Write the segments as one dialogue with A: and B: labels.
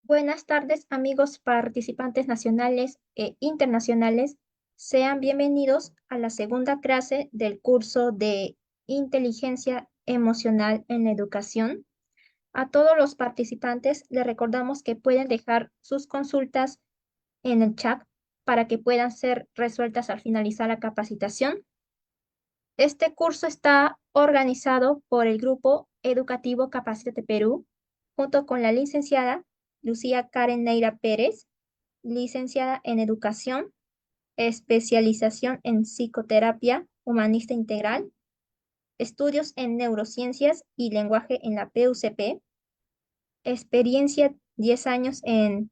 A: Buenas tardes, amigos participantes nacionales e internacionales. Sean bienvenidos a la segunda clase del curso de Inteligencia Emocional en la Educación. A todos los participantes les recordamos que pueden dejar sus consultas en el chat para que puedan ser resueltas al finalizar la capacitación. Este curso está organizado por el Grupo Educativo Capacítate Perú, junto con la licenciada Lucía Karen Neira Pérez, licenciada en Educación, especialización en Psicoterapia Humanista Integral, estudios en Neurociencias y Lenguaje en la PUCP, experiencia 10 años en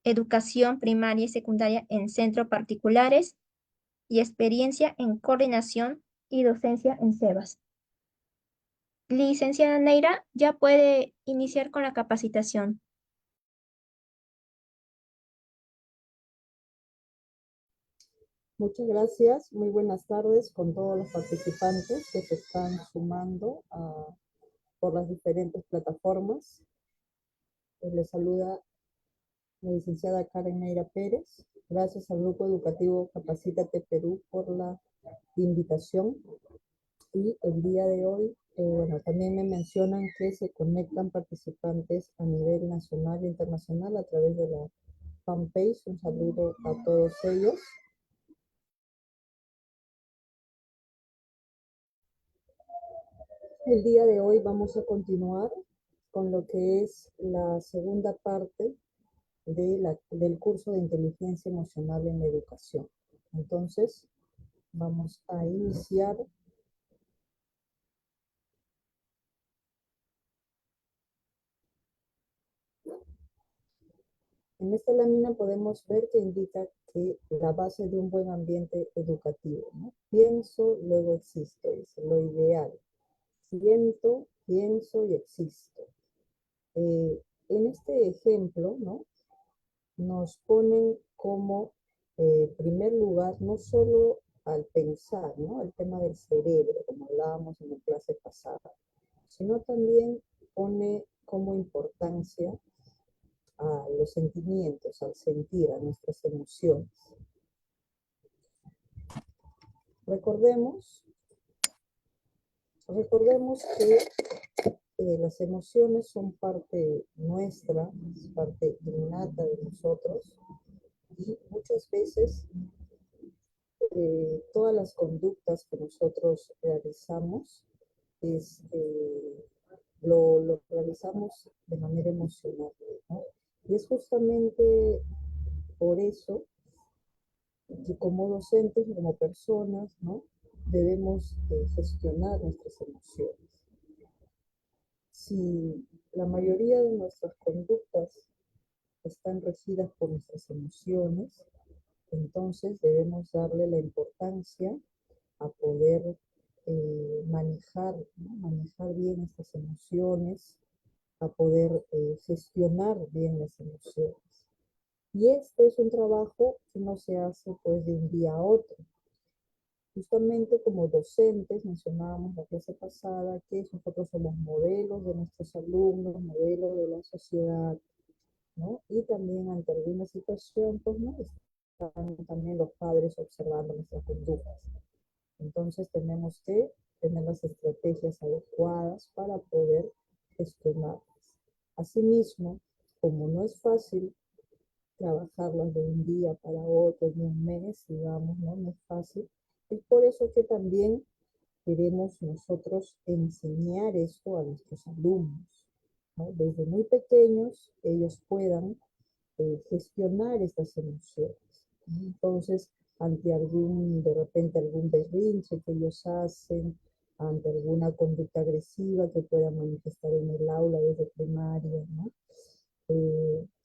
A: Educación Primaria y Secundaria en centros particulares y experiencia en coordinación y docencia en SEBAS. Licenciada Neira, ya puede iniciar con la capacitación.
B: Muchas gracias, muy buenas tardes con todos los participantes que se están sumando por las diferentes plataformas. Les saluda la licenciada Karen Neira Pérez. Gracias al Grupo Educativo Capacítate Perú por la invitación. Y el día de hoy, también me mencionan que se conectan participantes a nivel nacional e internacional a través de la fanpage. Un saludo a todos ellos. El día de hoy vamos a continuar con lo que es la segunda parte del curso de inteligencia emocional en la educación. Entonces, vamos a iniciar. En esta lámina podemos ver que indica que la base de un buen ambiente educativo, ¿no? Pienso, luego existo, es lo ideal. Siento, pienso y existo. En este ejemplo, ¿no? Nos ponen como primer lugar no solo al pensar, ¿no? El tema del cerebro, como hablábamos en la clase pasada, sino también pone como importancia a los sentimientos, al sentir, a nuestras emociones. Recordemos que las emociones son parte nuestra, es parte innata de nosotros, y muchas veces todas las conductas que nosotros realizamos lo realizamos de manera emocional, ¿no? Y es justamente por eso que como docentes y como personas, ¿no? Debemos gestionar nuestras emociones. Si la mayoría de nuestras conductas están regidas por nuestras emociones, entonces debemos darle la importancia a poder manejar, ¿no? Manejar bien estas emociones, a poder gestionar bien las emociones. Y este es un trabajo que no se hace pues de un día a otro. Justamente como docentes, mencionábamos la clase pasada que nosotros somos modelos de nuestros alumnos, modelos de la sociedad, ¿no? Y también ante alguna situación, pues, ¿no? Están también los padres observando nuestras conductas. Entonces tenemos que tener las estrategias adecuadas para poder gestionarlas. Asimismo, como no es fácil trabajarlas de un día para otro, de un mes, digamos, ¿no? No es fácil. Es por eso que también queremos nosotros enseñar esto a nuestros alumnos, ¿no? Desde muy pequeños ellos puedan gestionar estas emociones. Entonces, ante de repente algún berrinche que ellos hacen, ante alguna conducta agresiva que puedan manifestar en el aula desde primaria, ¿no?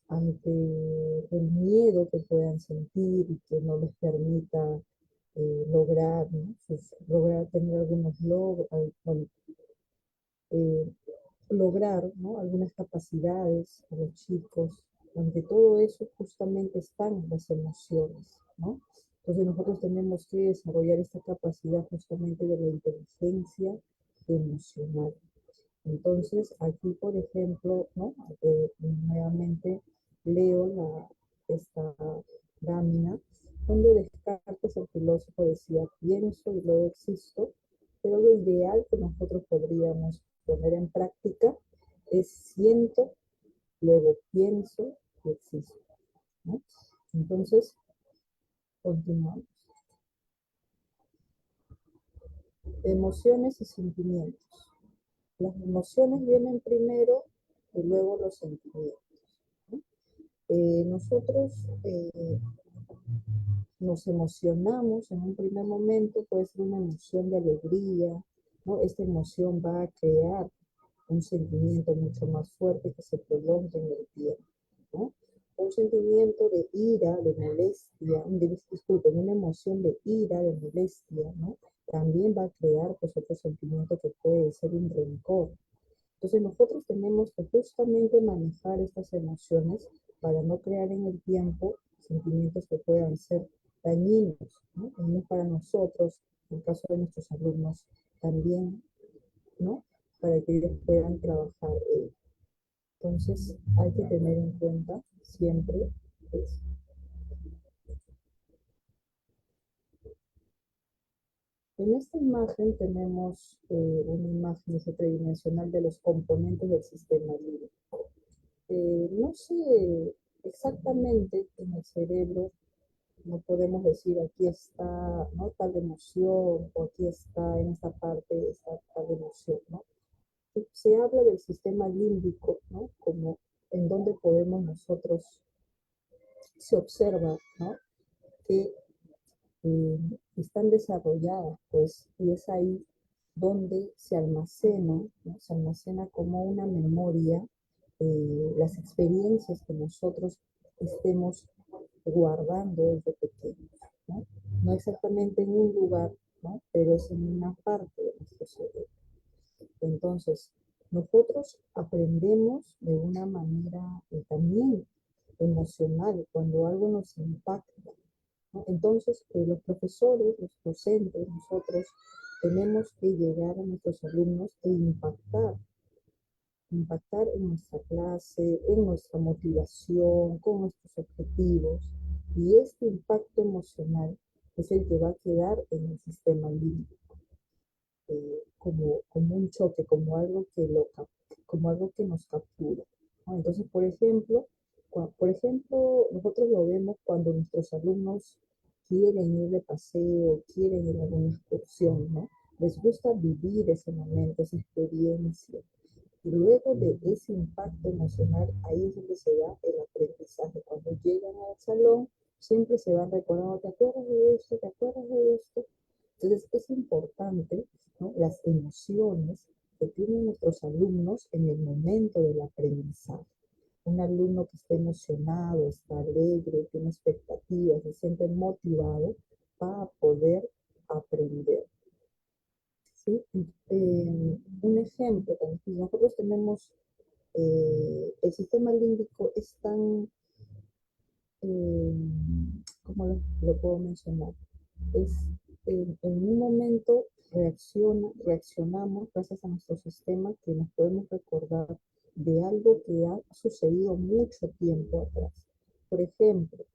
B: Ante el miedo que puedan sentir y que no les permita lograr, ¿no? Lograr tener algunos logros, bueno, eh, lograr, ¿no? Algunas capacidades a los chicos. Ante todo eso justamente están las emociones, ¿no? Entonces nosotros tenemos que desarrollar esta capacidad justamente de la inteligencia emocional. Entonces, aquí, por ejemplo, ¿no? Nuevamente leo esta lámina, donde Descartes, el filósofo, decía, pienso y luego existo, pero lo ideal que nosotros podríamos poner en práctica es siento, luego pienso y existo, ¿no? Entonces, continuamos. Emociones y sentimientos. Las emociones vienen primero y luego los sentimientos, ¿no? Nosotros nos emocionamos en un primer momento, puede ser una emoción de alegría, ¿no? Esta emoción va a crear un sentimiento mucho más fuerte que se prolongue en el tiempo, ¿no? Un sentimiento de ira, de molestia, disculpen, una emoción de ira, de molestia, ¿no? También va a crear pues otro sentimiento que puede ser un rencor. Entonces nosotros tenemos que justamente manejar estas emociones para no crear en el tiempo sentimientos que puedan ser dañinos, ¿no? Dañinos para nosotros, en el caso de nuestros alumnos también, ¿no? Para que ellos puedan trabajar. Entonces hay que tener en cuenta siempre eso. En esta imagen tenemos una imagen tridimensional de los componentes del sistema límbico. No sé exactamente en el cerebro, no podemos decir aquí está, ¿no? Tal emoción o aquí está en esta parte está tal emoción, ¿no? Se habla del sistema límbico, ¿no? Como en donde podemos nosotros, se observa, ¿no? Que están desarrolladas, pues, y es ahí donde se almacena, ¿no? Se almacena como una memoria las experiencias que nosotros estemos guardando desde pequeños, ¿no? No exactamente en un lugar, ¿no? Pero es en una parte de nuestro cerebro. Entonces, nosotros aprendemos de una manera también emocional cuando algo nos impacta, ¿no? Entonces, los profesores, los docentes, nosotros tenemos que llegar a nuestros alumnos e impactar en nuestra clase, en nuestra motivación, con nuestros objetivos. Y este impacto emocional es el que va a quedar en el sistema límbico, como un choque, como algo que nos captura, ¿no? Entonces, por ejemplo, nosotros lo vemos cuando nuestros alumnos quieren ir de paseo, quieren ir a alguna excursión, ¿no? Les gusta vivir ese momento, esa experiencia. Y luego de ese impacto emocional, ahí es donde se da el aprendizaje. Cuando llegan al salón, siempre se van recordando, ¿te acuerdas de esto? ¿Te acuerdas de esto? Entonces es importante, ¿no? Las emociones que tienen nuestros alumnos en el momento del aprendizaje. Un alumno que está emocionado, está alegre, tiene expectativas, se siente motivado, va a poder aprender. ¿Sí? Un ejemplo, si nosotros tenemos el sistema límbico es tan, eh, ¿cómo lo puedo mencionar? Es en un momento reaccionamos gracias a nuestro sistema que nos podemos recordar de algo que ha sucedido mucho tiempo atrás. Por ejemplo,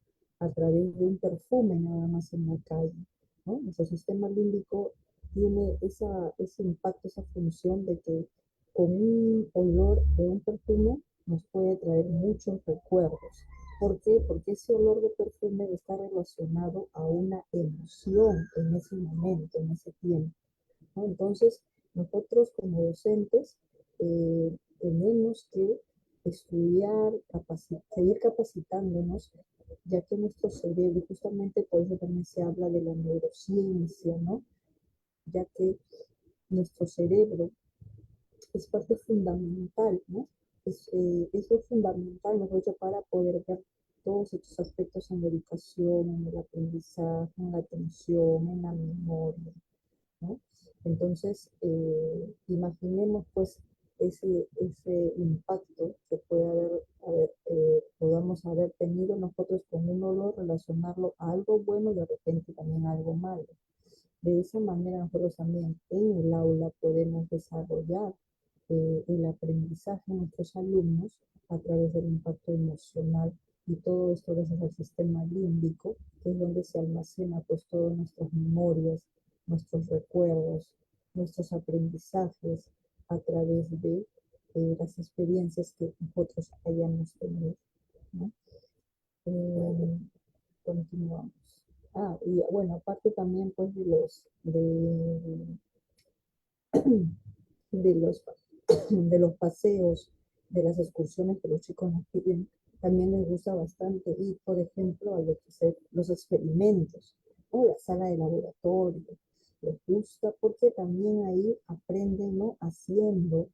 B: a través de un perfume nada más en la calle, ¿no? Nuestro sistema límbico tiene ese impacto, esa función de que con un olor de un perfume nos puede traer muchos recuerdos. ¿Por qué? Porque ese olor de perfume está relacionado a una emoción en ese momento, en ese tiempo, ¿no? Entonces, nosotros como docentes tenemos que estudiar, seguir capacitándonos, ya que nuestro cerebro, justamente por eso también se habla de la neurociencia, ¿no? Ya que nuestro cerebro es parte fundamental, ¿no? Es lo fundamental, mejor dicho, para poder ver todos estos aspectos en la educación, en el aprendizaje, en la atención, en la memoria, ¿no? Entonces, imaginemos pues ese impacto que podamos haber tenido nosotros con un olor, relacionarlo a algo bueno y de repente también a algo malo. De esa manera nosotros también en el aula podemos desarrollar el aprendizaje de nuestros alumnos a través del impacto emocional y todo esto gracias al sistema límbico, que es donde se almacena pues todas nuestras memorias, nuestros recuerdos, nuestros aprendizajes a través de las experiencias que nosotros hayamos tenido, ¿no? Eh, Continuamos. Y bueno, aparte también pues de los, de los paseos, de las excursiones que los chicos nos piden, también les gusta bastante ir, por ejemplo, a lo que los experimentos o la sala de laboratorio. Les gusta porque también ahí aprenden, ¿no? Haciendo,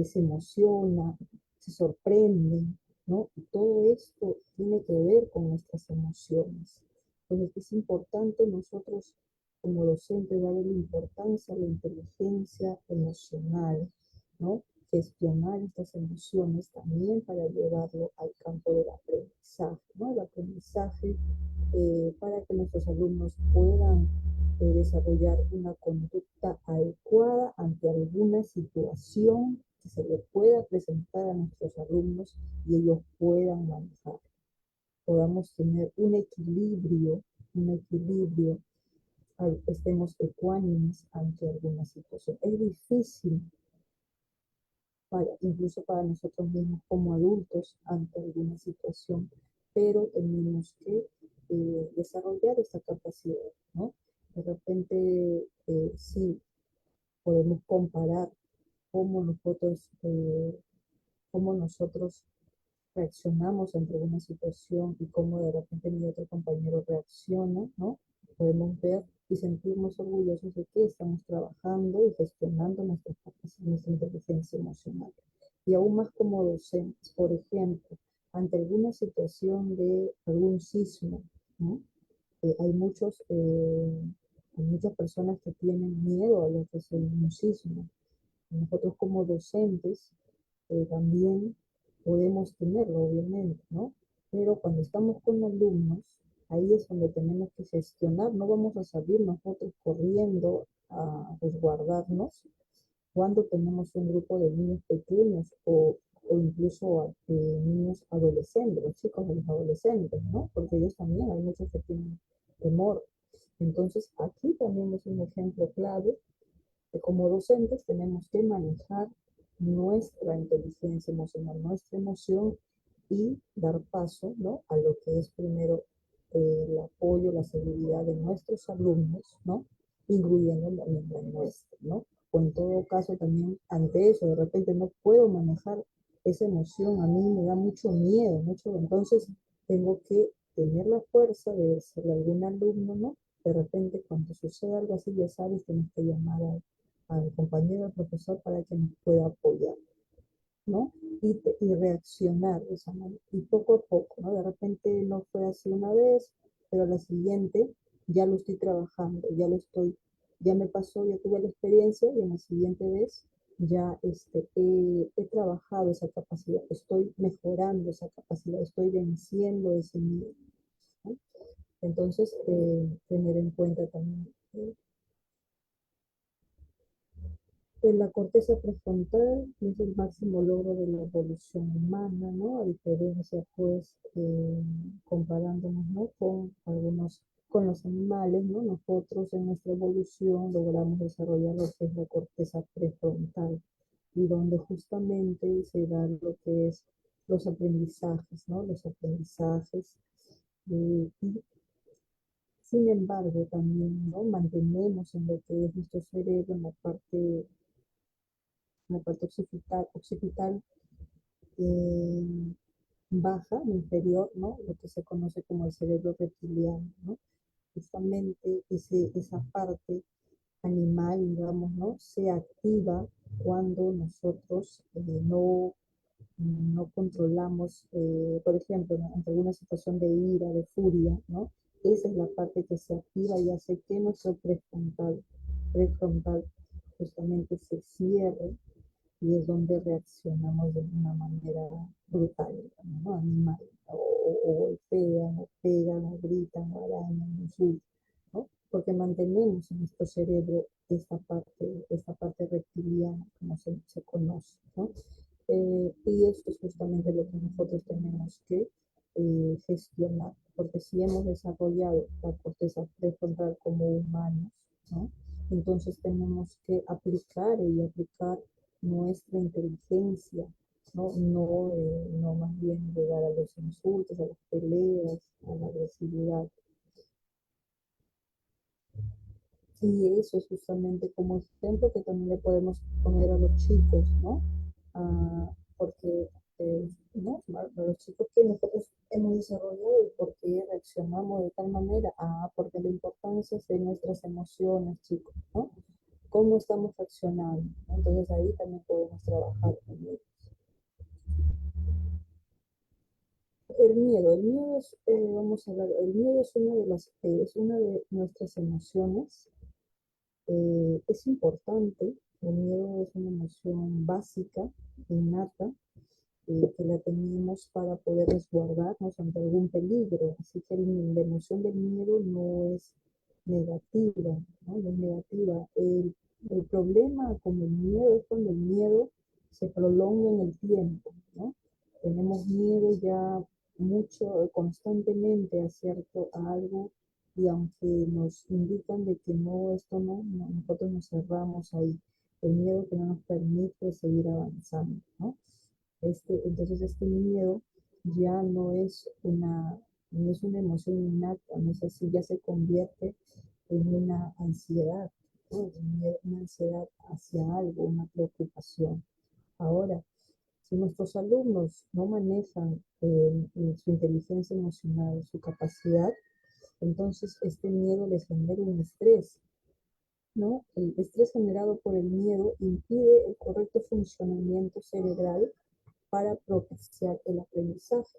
B: se emociona, se sorprenden, ¿no? Y todo esto tiene que ver con nuestras emociones. Entonces es importante nosotros como docentes darle importancia a la inteligencia emocional, ¿no? Gestionar estas emociones también para llevarlo al campo del aprendizaje, ¿no? El aprendizaje para que nuestros alumnos puedan desarrollar una conducta adecuada ante alguna situación que se le pueda presentar a nuestros alumnos y ellos puedan manejar. Podamos tener un equilibrio, estemos ecuánimes ante alguna situación. Es difícil incluso para nosotros mismos como adultos ante alguna situación, pero tenemos que desarrollar esta capacidad, ¿no? De repente, sí, podemos comparar cómo nosotros, eh, cómo nosotros reaccionamos ante una situación y cómo de repente mi otro compañero reacciona, ¿no? Podemos ver y sentirnos orgullosos de que estamos trabajando y gestionando nuestras capacidades, nuestra inteligencia emocional. Y aún más como docentes, por ejemplo, ante alguna situación de algún sismo, ¿no? Hay muchas personas que tienen miedo a lo que es un sismo. Nosotros como docentes también podemos tenerlo, obviamente, ¿no? Pero cuando estamos con alumnos, ahí es donde tenemos que gestionar, no vamos a salir nosotros corriendo a resguardarnos cuando tenemos un grupo de niños pequeños o incluso niños adolescentes, los chicos de los adolescentes, ¿no? Porque ellos también hay muchos que tienen temor. Entonces, aquí también es un ejemplo clave que como docentes tenemos que manejar nuestra inteligencia emocional, nuestra emoción y dar paso, ¿no? A lo que es primero el apoyo, la seguridad de nuestros alumnos, ¿no? Incluyendo también la nuestra, ¿no? O en todo caso también ante eso, de repente no puedo manejar esa emoción, a mí me da mucho miedo, entonces tengo que tener la fuerza de decirle a algún alumno, ¿no? De repente cuando sucede algo así, ya sabes, tienes que llamar al compañero, al profesor para que nos pueda apoyar, ¿no? Y reaccionar de esa manera. Y poco a poco, ¿no? De repente no fue así una vez, pero la siguiente ya lo estoy trabajando, ya me pasó, ya tuve la experiencia y en la siguiente vez ya he trabajado esa capacidad, estoy mejorando esa capacidad, estoy venciendo ese miedo, ¿no? Entonces, tener en cuenta también en la corteza prefrontal es el máximo logro de la evolución humana, ¿no? A diferencia, pues, comparándonos, ¿no? Con los animales, ¿no? Nosotros en nuestra evolución logramos desarrollar lo que es la corteza prefrontal y donde justamente se dan lo que es los aprendizajes, ¿no? Los aprendizajes. Y sin embargo, también, ¿no? Mantenemos en lo que es nuestro cerebro, en la parte occipital eh, baja, inferior, ¿no? Lo que se conoce como el cerebro reptiliano, ¿no? Justamente esa parte animal, digamos, ¿no? Se activa cuando nosotros no controlamos, por ejemplo, ¿no? Ante alguna situación de ira, de furia, ¿no? Esa es la parte que se activa y hace que nuestro prefrontal justamente se cierre y es donde reaccionamos de una manera brutal, digamos, ¿no? Animal, o golpean, o pegan, o gritan, o arañan, insultan, ¿no? porque mantenemos en nuestro cerebro esta parte reptiliana, como se conoce, ¿no? Y eso es justamente lo que nosotros tenemos que gestionar, porque si hemos desarrollado la corteza prefrontal como humanos, ¿no? Entonces tenemos que aplicar y aplicar nuestra inteligencia, no más bien llegar a los insultos, a las peleas, a la agresividad. Y eso es justamente como ejemplo que también le podemos poner a los chicos, ¿no? Porque, ¿no? A los chicos que nosotros hemos desarrollado y por qué reaccionamos de tal manera. Porque la importancia es de nuestras emociones, chicos, ¿no? Cómo estamos reaccionando, ¿no? Entonces ahí también podemos trabajar con ellos. El miedo es, vamos a hablar, el miedo es una de nuestras emociones. Es importante, el miedo es una emoción básica, innata, que la tenemos para poder resguardarnos ante algún peligro. Así que la emoción del miedo no es negativa, ¿no? No es negativa. El problema con el miedo es cuando el miedo se prolonga en el tiempo, ¿no? Tenemos miedo ya mucho, constantemente a algo y aunque nos indican de que no, esto no, nosotros nos cerramos ahí. El miedo que no nos permite seguir avanzando, ¿no? Entonces este miedo ya no es una emoción innata, no es así, ya se convierte en una ansiedad, ¿no? Una ansiedad hacia algo, una preocupación. Ahora, si nuestros alumnos no manejan su inteligencia emocional, su capacidad, entonces este miedo les genera un estrés, ¿no? El estrés generado por el miedo impide el correcto funcionamiento cerebral para propiciar el aprendizaje.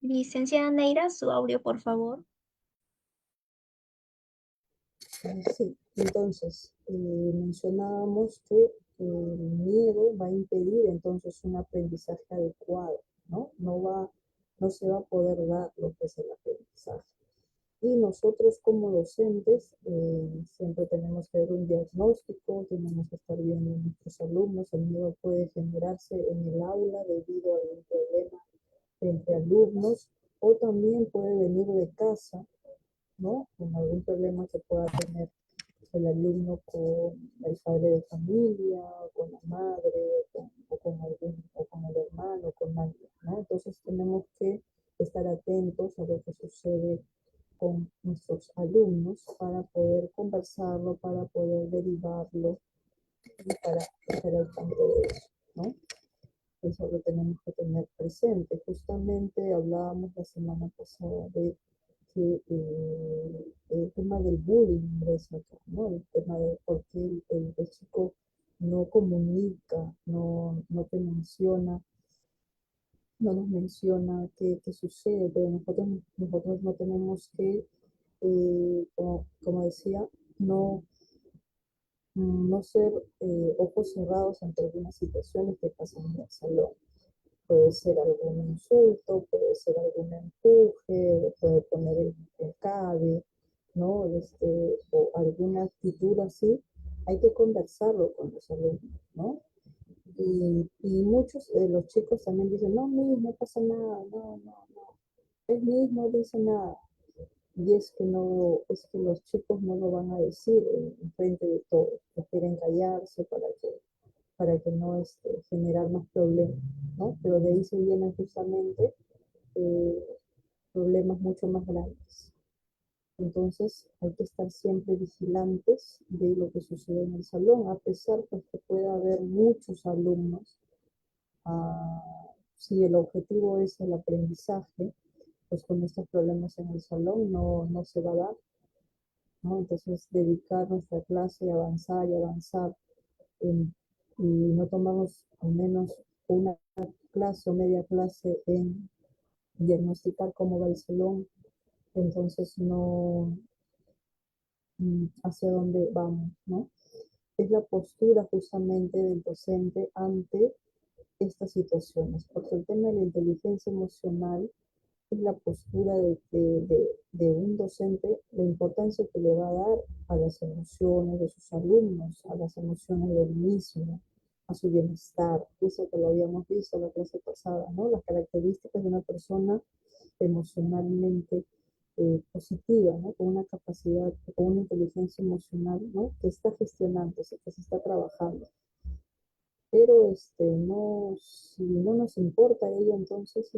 A: Licenciada Neira, su audio, por favor.
B: Sí, entonces mencionábamos que el miedo va a impedir entonces un aprendizaje adecuado, ¿no? No se va a poder dar lo que es el aprendizaje. Y nosotros como docentes siempre tenemos que ver un diagnóstico, tenemos que estar viendo a nuestros alumnos. El miedo puede generarse en el aula debido a algún problema entre alumnos o también puede venir de casa, ¿no? Con algún problema que pueda tener el alumno con el padre de familia, o con la madre, o con el hermano, con alguien, ¿no? Entonces tenemos que estar atentos a lo que sucede con nuestros alumnos para poder conversarlo, para poder derivarlo y para estar al tanto de eso, ¿no? Eso lo tenemos que tener presente. Justamente hablábamos la semana pasada de que el tema del bullying ingresa acá, ¿no? El tema de por qué el chico no comunica, no te menciona, no nos menciona qué sucede, pero nosotros no tenemos que, como decía, no, no ser ojos cerrados ante algunas situaciones que pasan en el salón. Puede ser algún insulto, puede ser algún empuje, puede poner el cabe, ¿no? O alguna actitud así, hay que conversarlo con los alumnos, ¿no? Y muchos de los chicos también dicen, no, no pasa nada, no, es no dice nada. Y es que los chicos no lo van a decir en frente de todos, prefieren callarse para que no generar más problemas, ¿no? Pero de ahí se vienen justamente eh, problemas mucho más grandes. Entonces hay que estar siempre vigilantes de lo que sucede en el salón, a pesar pues, que pueda haber muchos alumnos. Si el objetivo es el aprendizaje, pues con estos problemas en el salón no se va a dar, ¿no? Entonces dedicar nuestra clase y avanzar y no tomamos al menos una clase o media clase en diagnosticar cómo va el salón, entonces no hacia dónde vamos, ¿no? es la postura justamente del docente ante estas situaciones, porque el tema de la inteligencia emocional es la postura de un docente, la importancia que le va a dar a las emociones de sus alumnos, a las emociones del mismo, a su bienestar. Eso que lo habíamos visto en la clase pasada, ¿no? Las características de una persona emocionalmente positiva, ¿no? Con una capacidad, con una inteligencia emocional, ¿no? Que está gestionándose, que se está trabajando. Pero no, si no nos importa ello, entonces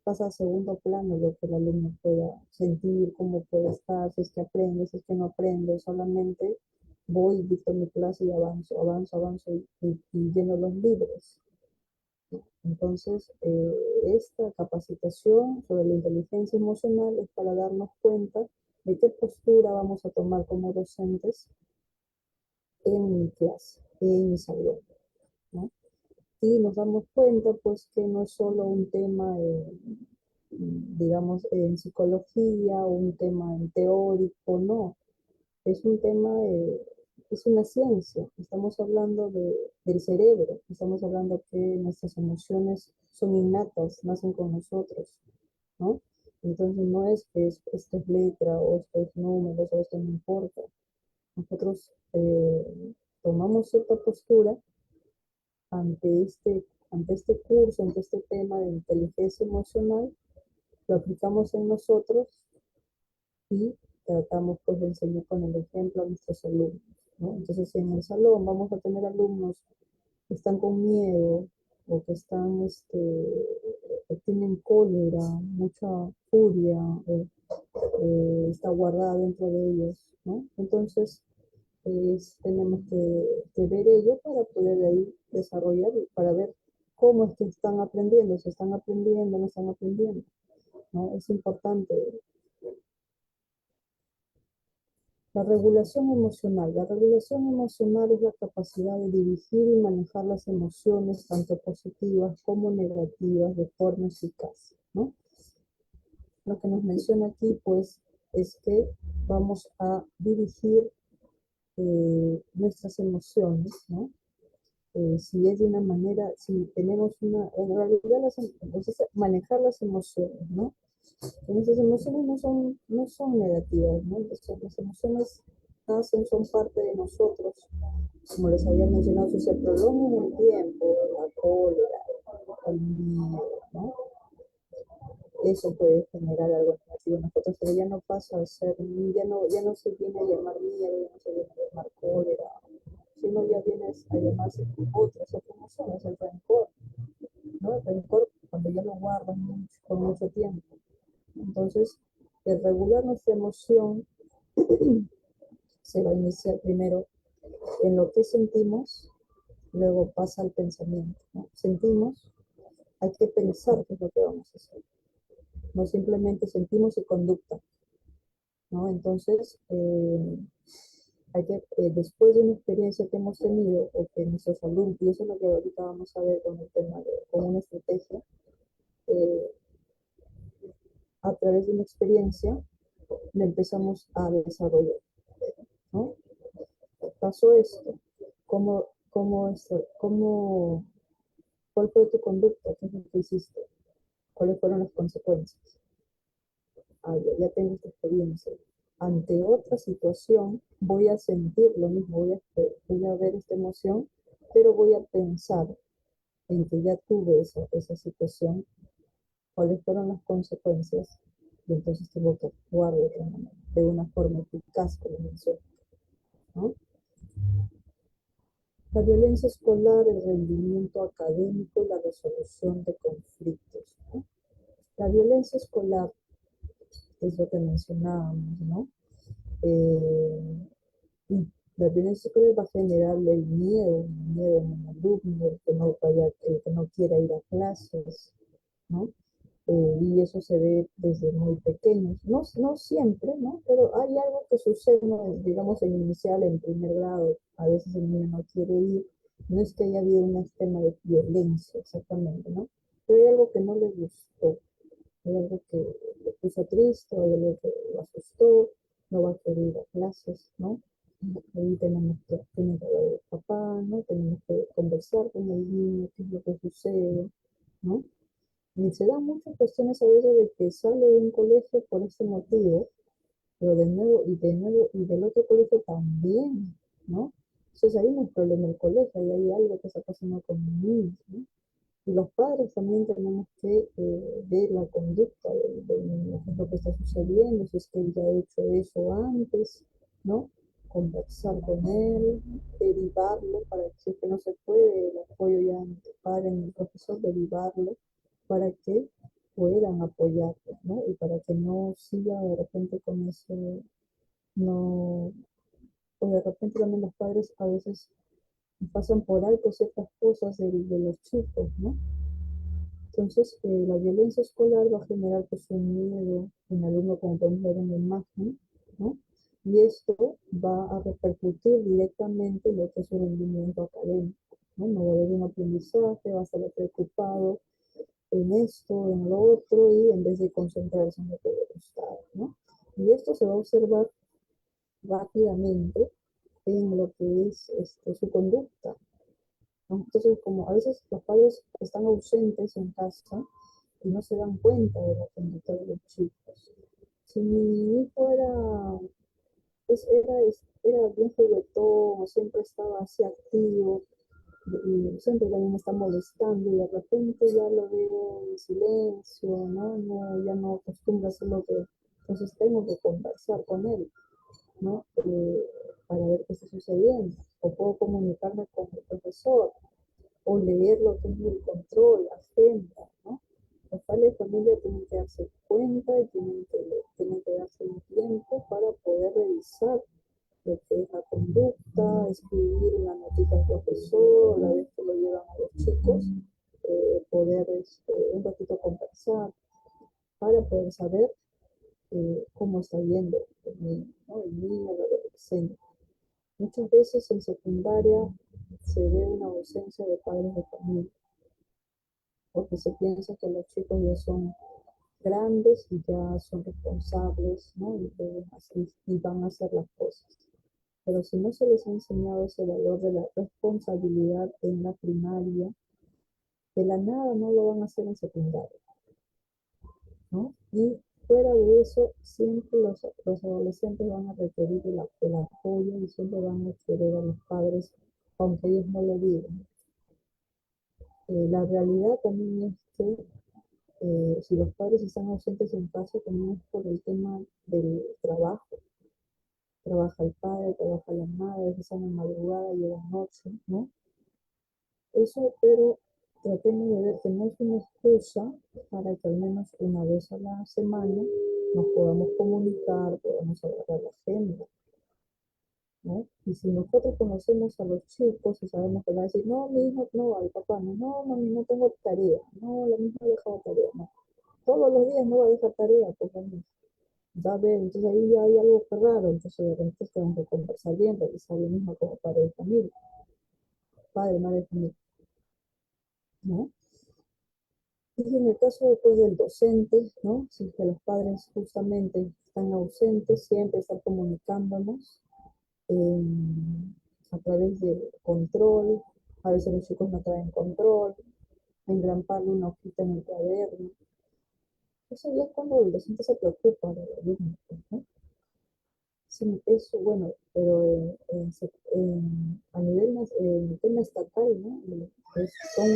B: pasa a segundo plano lo que el alumno pueda sentir, cómo puede estar, si es que aprende, si es que no aprende, solamente voy, dicto mi clase y avanzo, avanzo, avanzo y lleno los libros. Entonces, esta capacitación sobre la inteligencia emocional es para darnos cuenta de qué postura vamos a tomar como docentes en mi clase, en mi salón, ¿no? Y nos damos cuenta, pues, que no es solo un tema, digamos, en psicología, o un tema en teórico, no, es un tema, es una ciencia. Estamos hablando del cerebro, estamos hablando que nuestras emociones son innatas, nacen con nosotros, ¿no? Entonces no es que esto es letra o esto es números o esto no importa. Nosotros tomamos cierta postura ante este curso, ante este tema de inteligencia emocional, lo aplicamos en nosotros y tratamos pues de enseñar con el ejemplo a nuestros alumnos, ¿no? Entonces en el salón vamos a tener alumnos que están con miedo o que están, que tienen cólera, mucha furia, está guardada dentro de ellos, ¿no? Entonces tenemos que ver ello para poder de ahí desarrollar y para ver cómo es que están aprendiendo, si están aprendiendo, no están aprendiendo, ¿no? Es importante. La regulación emocional. La regulación emocional es la capacidad de dirigir y manejar las emociones, tanto positivas como negativas, de forma eficaz, ¿no? Lo que nos menciona aquí, pues, es que vamos a dirigir nuestras emociones, ¿no? Si es de una manera, si tenemos una, en realidad, entonces, manejar las emociones, ¿no? Nuestras emociones no son negativas, ¿no? Las emociones nacen, son parte de nosotros, como les había mencionado, si se prolonga en el tiempo, la cólera, el miedo, ¿no? Eso puede generar algo negativo en nosotros, pero ya no pasa a ser, ya no se viene a llamar miedo, ya no se viene a llamar cólera, sino ya viene a llamarse otras emociones, el rencor, ¿no? El rencor cuando ya lo guardan mucho, por mucho tiempo. Entonces, el regular nuestra emoción se va a iniciar primero en lo que sentimos, luego pasa al pensamiento, ¿no? Sentimos, hay que pensar qué es lo que vamos a hacer, no simplemente sentimos y conducta, ¿no? Entonces, después de una experiencia que hemos tenido, o que nuestros alumnos, y eso es lo que ahorita vamos a ver con el tema con una estrategia, eh, a través de una experiencia, la empezamos a desarrollar, ¿no? Pasó esto, cómo, cuál fue tu conducta, qué es lo que hiciste, cuáles fueron las consecuencias. Ah, ya tengo esta experiencia. Ante otra situación voy a sentir lo mismo, voy a ver esta emoción, pero voy a pensar en que ya tuve esa situación, cuáles fueron las consecuencias, y entonces tengo que actuar de otra manera, de una forma eficaz, como mencioné, ¿no? La violencia escolar, el rendimiento académico y la resolución de conflictos, ¿no? La violencia escolar es lo que mencionábamos, ¿no? Eh, y la violencia escolar va a generar el miedo en el alumno, el que no quiera ir a clases, ¿no? Y eso se ve desde muy pequeños, no siempre, ¿no? Pero hay algo que sucede, ¿no? Digamos, en inicial, en primer grado, a veces el niño no quiere ir, no es que haya habido un tema de violencia exactamente, ¿no? Pero hay algo que no le gustó, hay algo que le puso triste, hay algo que lo asustó, no va a querer ir a clases, ¿no? Ahí tiene que haber el papá, ¿no? Tenemos que conversar con el niño, qué es lo que sucede, ¿no? Y se dan muchas cuestiones a veces de que sale de un colegio por ese motivo, pero de nuevo, y del otro colegio también, ¿no? Entonces ahí no es problema el colegio, ahí hay algo que está pasando con el niño, ¿no? Y los padres también tenemos que ver la conducta del niño, qué es lo que está sucediendo, si es que él ya ha hecho eso antes, ¿no? Conversar con él, derivarlo para que si es que no se puede, el apoyo ya entre el padre y el profesor, derivarlo para que puedan apoyarlo, ¿no? Y para que no siga de repente con ese, no, o de repente también los padres a veces pasan por alto ciertas cosas de los chicos, ¿no? Entonces, la violencia escolar va a generar pues, un miedo en el alumno, como podemos ver en la imagen, ¿no? Y esto va a repercutir directamente en lo que es su rendimiento académico, ¿no? No va a haber un aprendizaje, va a estar preocupado en esto, en lo otro, y en vez de concentrarse en lo que le gustaba, ¿no? Y esto se va a observar rápidamente en lo que es su conducta, ¿no? Entonces, como a veces los padres están ausentes en casa y no se dan cuenta de la conducta de los chicos. Si mi hijo era bien juguetón, siempre estaba así activo y siempre también me está molestando y de repente ya lo veo en silencio, ¿no? Ya no acostumbra a hacer lo que... Entonces tengo que conversar con él, ¿no? Para ver qué está sucediendo. O puedo comunicarme con el profesor o leer lo que es el control, la agenda, ¿no? Los padres de familia tienen que darse cuenta y tienen que darse un tiempo para poder revisar lo que es la conducta, escribir una notita al profesor, la vez que lo llevan a los chicos, poder un ratito conversar para poder saber cómo está yendo el niño, ¿no? El niño, el adolescente. Muchas veces en secundaria se ve una ausencia de padres de familia porque se piensa que los chicos ya son grandes y ya son responsables, ¿no? Y van a hacer las cosas. Pero si no se les ha enseñado ese valor de la responsabilidad en la primaria, de la nada no lo van a hacer en secundaria, ¿no? Y fuera de eso, siempre los adolescentes van a requerir el apoyo y siempre van a querer a los padres, aunque ellos no lo digan. La realidad también es que si los padres están ausentes en casa, también es por el tema del trabajo. Trabaja el padre, trabaja la madre, a veces en madrugada, llegan noche, ¿no? Eso, pero tratemos de ver que no es una excusa para que al menos una vez a la semana nos podamos comunicar, podamos agarrar la agenda, ¿no? Y si nosotros conocemos a los chicos y sabemos que van a decir, no, mi hijo no va, el papá no, no, mami, no tengo tarea, no, la misma ha dejado tarea, no. Todos los días no va a dejar tarea, por favor. Va a ver, entonces ahí ya hay algo que raro, entonces de repente tenemos que conversar bien, revisar lo mismo como padre de familia, padre, madre de familia, ¿no? Y en el caso después del docente, ¿no? Si es que los padres justamente están ausentes, siempre estar comunicándonos eh, a través de control, a veces los chicos no traen control, engramparle una hojita en el cuaderno. Eso ya es cuando el docente se preocupa del alumno, ¿no? Sí, eso, bueno, pero a nivel en el tema estatal, ¿no? Son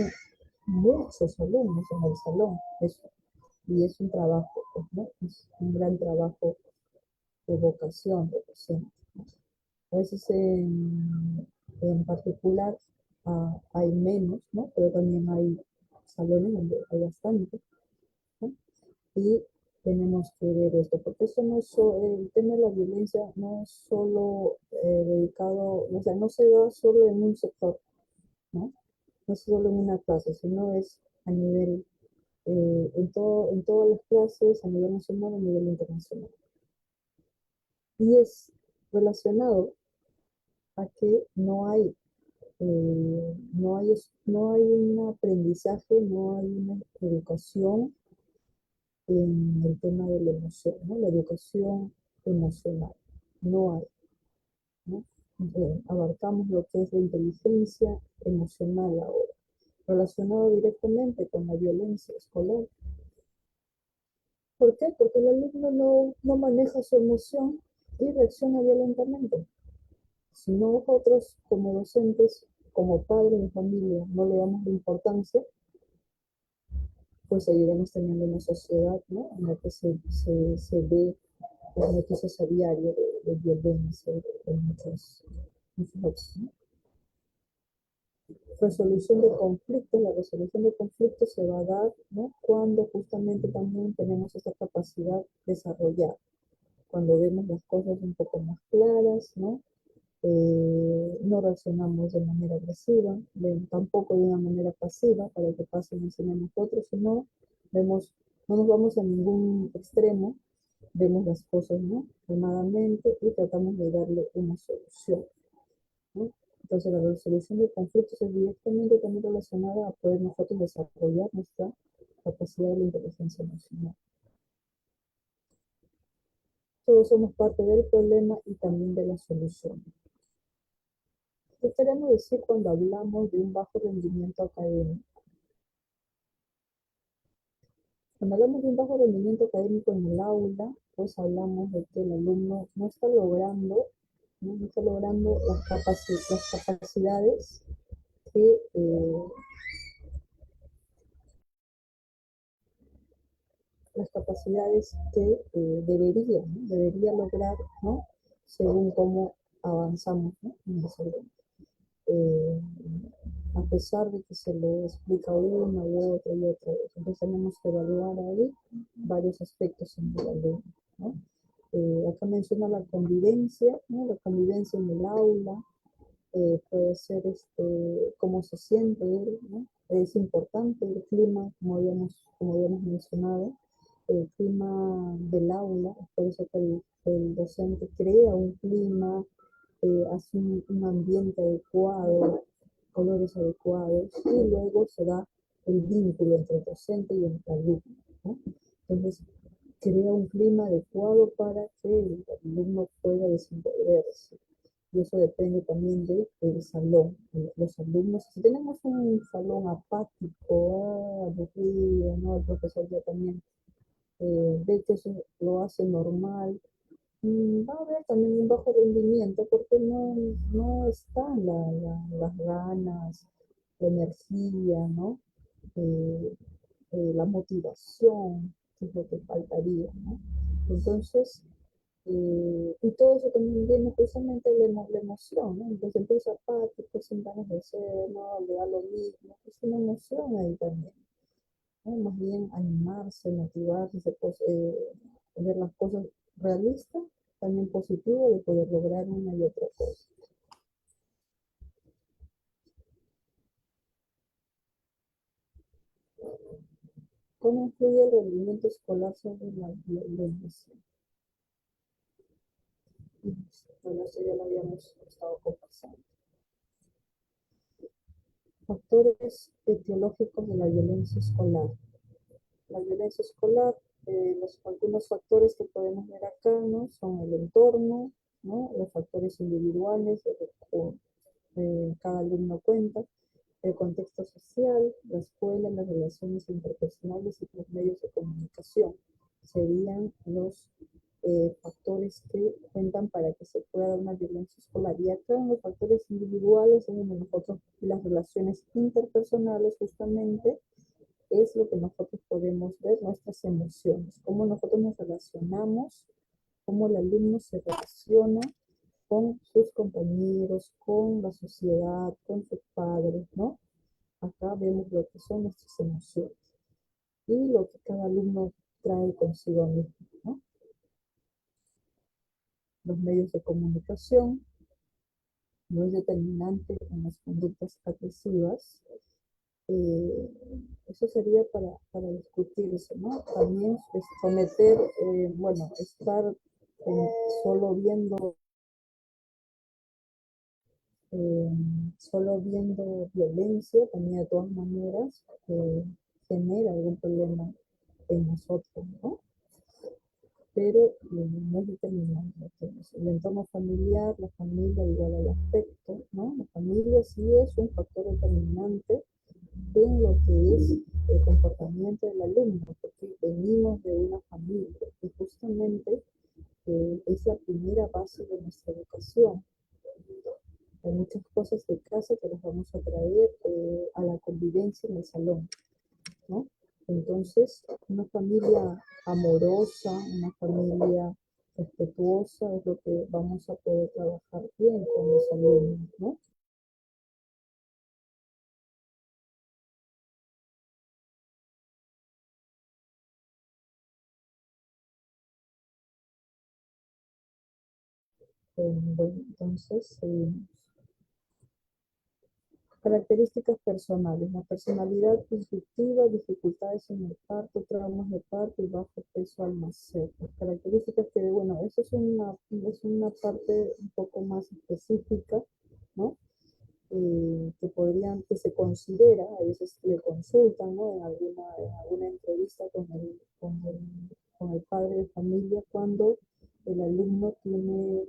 B: muchos alumnos en el salón, y es un trabajo, pues, ¿no? Es un gran trabajo de vocación, de docente. A veces en particular hay menos, ¿no? Pero también hay salones donde hay bastante, ¿no? Y tenemos que ver esto, porque esto no es el tema de la violencia no es solo dedicado, o sea, no se da solo en un sector, ¿no? No es solo en una clase, sino es a nivel, en todas las clases, a nivel nacional, a nivel internacional. Y es relacionado a que no hay un aprendizaje, no hay una educación en el tema de la emoción, ¿no? La educación emocional, no hay, ¿no? abarcamos lo que es la inteligencia emocional ahora, relacionado directamente con la violencia escolar. ¿Por qué? Porque el alumno no maneja su emoción y reacciona violentamente. Si nosotros como docentes, como padres de familia, no le damos la importancia, pues seguiremos teniendo una sociedad, ¿no?, en la que se ve las noticias a diario de violencia en muchos otros, ¿no? Resolución de conflictos, la resolución de conflictos se va a dar, ¿no?, cuando justamente también tenemos esta capacidad desarrollada, cuando vemos las cosas un poco más claras, ¿no? No reaccionamos de manera agresiva, tampoco de una manera pasiva para que pasen encima de nosotros, sino vemos, no nos vamos a ningún extremo, vemos las cosas, ¿no?, calmadamente y tratamos de darle una solución, ¿no? Entonces la resolución de conflictos es directamente también relacionada a poder nosotros desarrollar nuestra capacidad de la inteligencia emocional. Todos somos parte del problema y también de la solución. ¿Qué queremos decir cuando hablamos de un bajo rendimiento académico? Cuando hablamos de un bajo rendimiento académico en el aula, pues hablamos de que el alumno no está logrando las capacidades que, debería, ¿no?, debería lograr, ¿no?, según cómo avanzamos, ¿no?, en el cerebro. Eh, a pesar de que se le explica una u otra y otra vez. Entonces tenemos que evaluar ahí varios aspectos en el alumno, ¿no? Acá menciona la convivencia, ¿no?, la convivencia en el aula, puede ser cómo se siente él, ¿no? Es importante el clima, como habíamos mencionado, el clima del aula, por eso que el docente crea un clima, hace un ambiente adecuado, colores adecuados, y luego se da el vínculo entre el docente y el alumno, ¿no? Entonces, crea un clima adecuado para que el alumno pueda desenvolverse. Y eso depende también del salón. Los alumnos, si tenemos un salón apático, aburrido, ¿no?, el profesor ya también ve que eso lo hace normal, va a haber también un bajo rendimiento porque no están las ganas, la energía, ¿no? Eh, la motivación, que es lo que faltaría, ¿no? Entonces, y todo eso también viene precisamente de la emoción, ¿no? Entonces empieza apático, sin ganas de hacer, ¿no?, le da lo mismo, es una emoción ahí también, ¿no? Más bien animarse, motivarse, ver las cosas realistas, también positivo de poder lograr una y otra cosa. ¿Cómo influye el rendimiento escolar sobre la violencia? Bueno, eso ya lo habíamos estado conversando. Factores etiológicos de la violencia escolar. La violencia escolar, algunos factores que podemos ver acá, ¿no?, son el entorno, ¿no?, los factores individuales, cada alumno cuenta, el contexto social, la escuela, las relaciones interpersonales y los medios de comunicación serían los factores que cuentan para que se pueda dar una violencia escolar. Y acá en los factores individuales, en donde nosotros las relaciones interpersonales justamente es lo que nosotros podemos ver, nuestras emociones, cómo nosotros nos relacionamos, cómo el alumno se relaciona con sus compañeros, con la sociedad, con sus padres, ¿no? Acá vemos lo que son nuestras emociones y lo que cada alumno trae consigo mismo, ¿no? Los medios de comunicación no es determinante en las conductas agresivas. Eh, Eso sería para discutirse, ¿no? También es cometer, bueno, estar solo viendo eh, solo viendo violencia, también de todas maneras genera algún problema en nosotros, ¿no? pero no es determinante. Entonces, el entorno familiar, la familia igual al afecto, ¿no? La familia sí es un factor determinante en lo que es el comportamiento del alumno, porque venimos de una familia y justamente es la primera base de nuestra educación. Hay muchas cosas de casa que las vamos a traer a la convivencia en el salón, ¿no? Entonces, una familia amorosa, una familia respetuosa es lo que vamos a poder trabajar bien con los alumnos, ¿no? Bueno, entonces, características personales, la personalidad disruptiva, dificultades en el parto, traumas de parto y bajo peso al nacer. Las características que, bueno, eso es una parte un poco más específica, ¿no? Que se considera, a veces le consultan, ¿no? En alguna entrevista con el padre de familia cuando el alumno tiene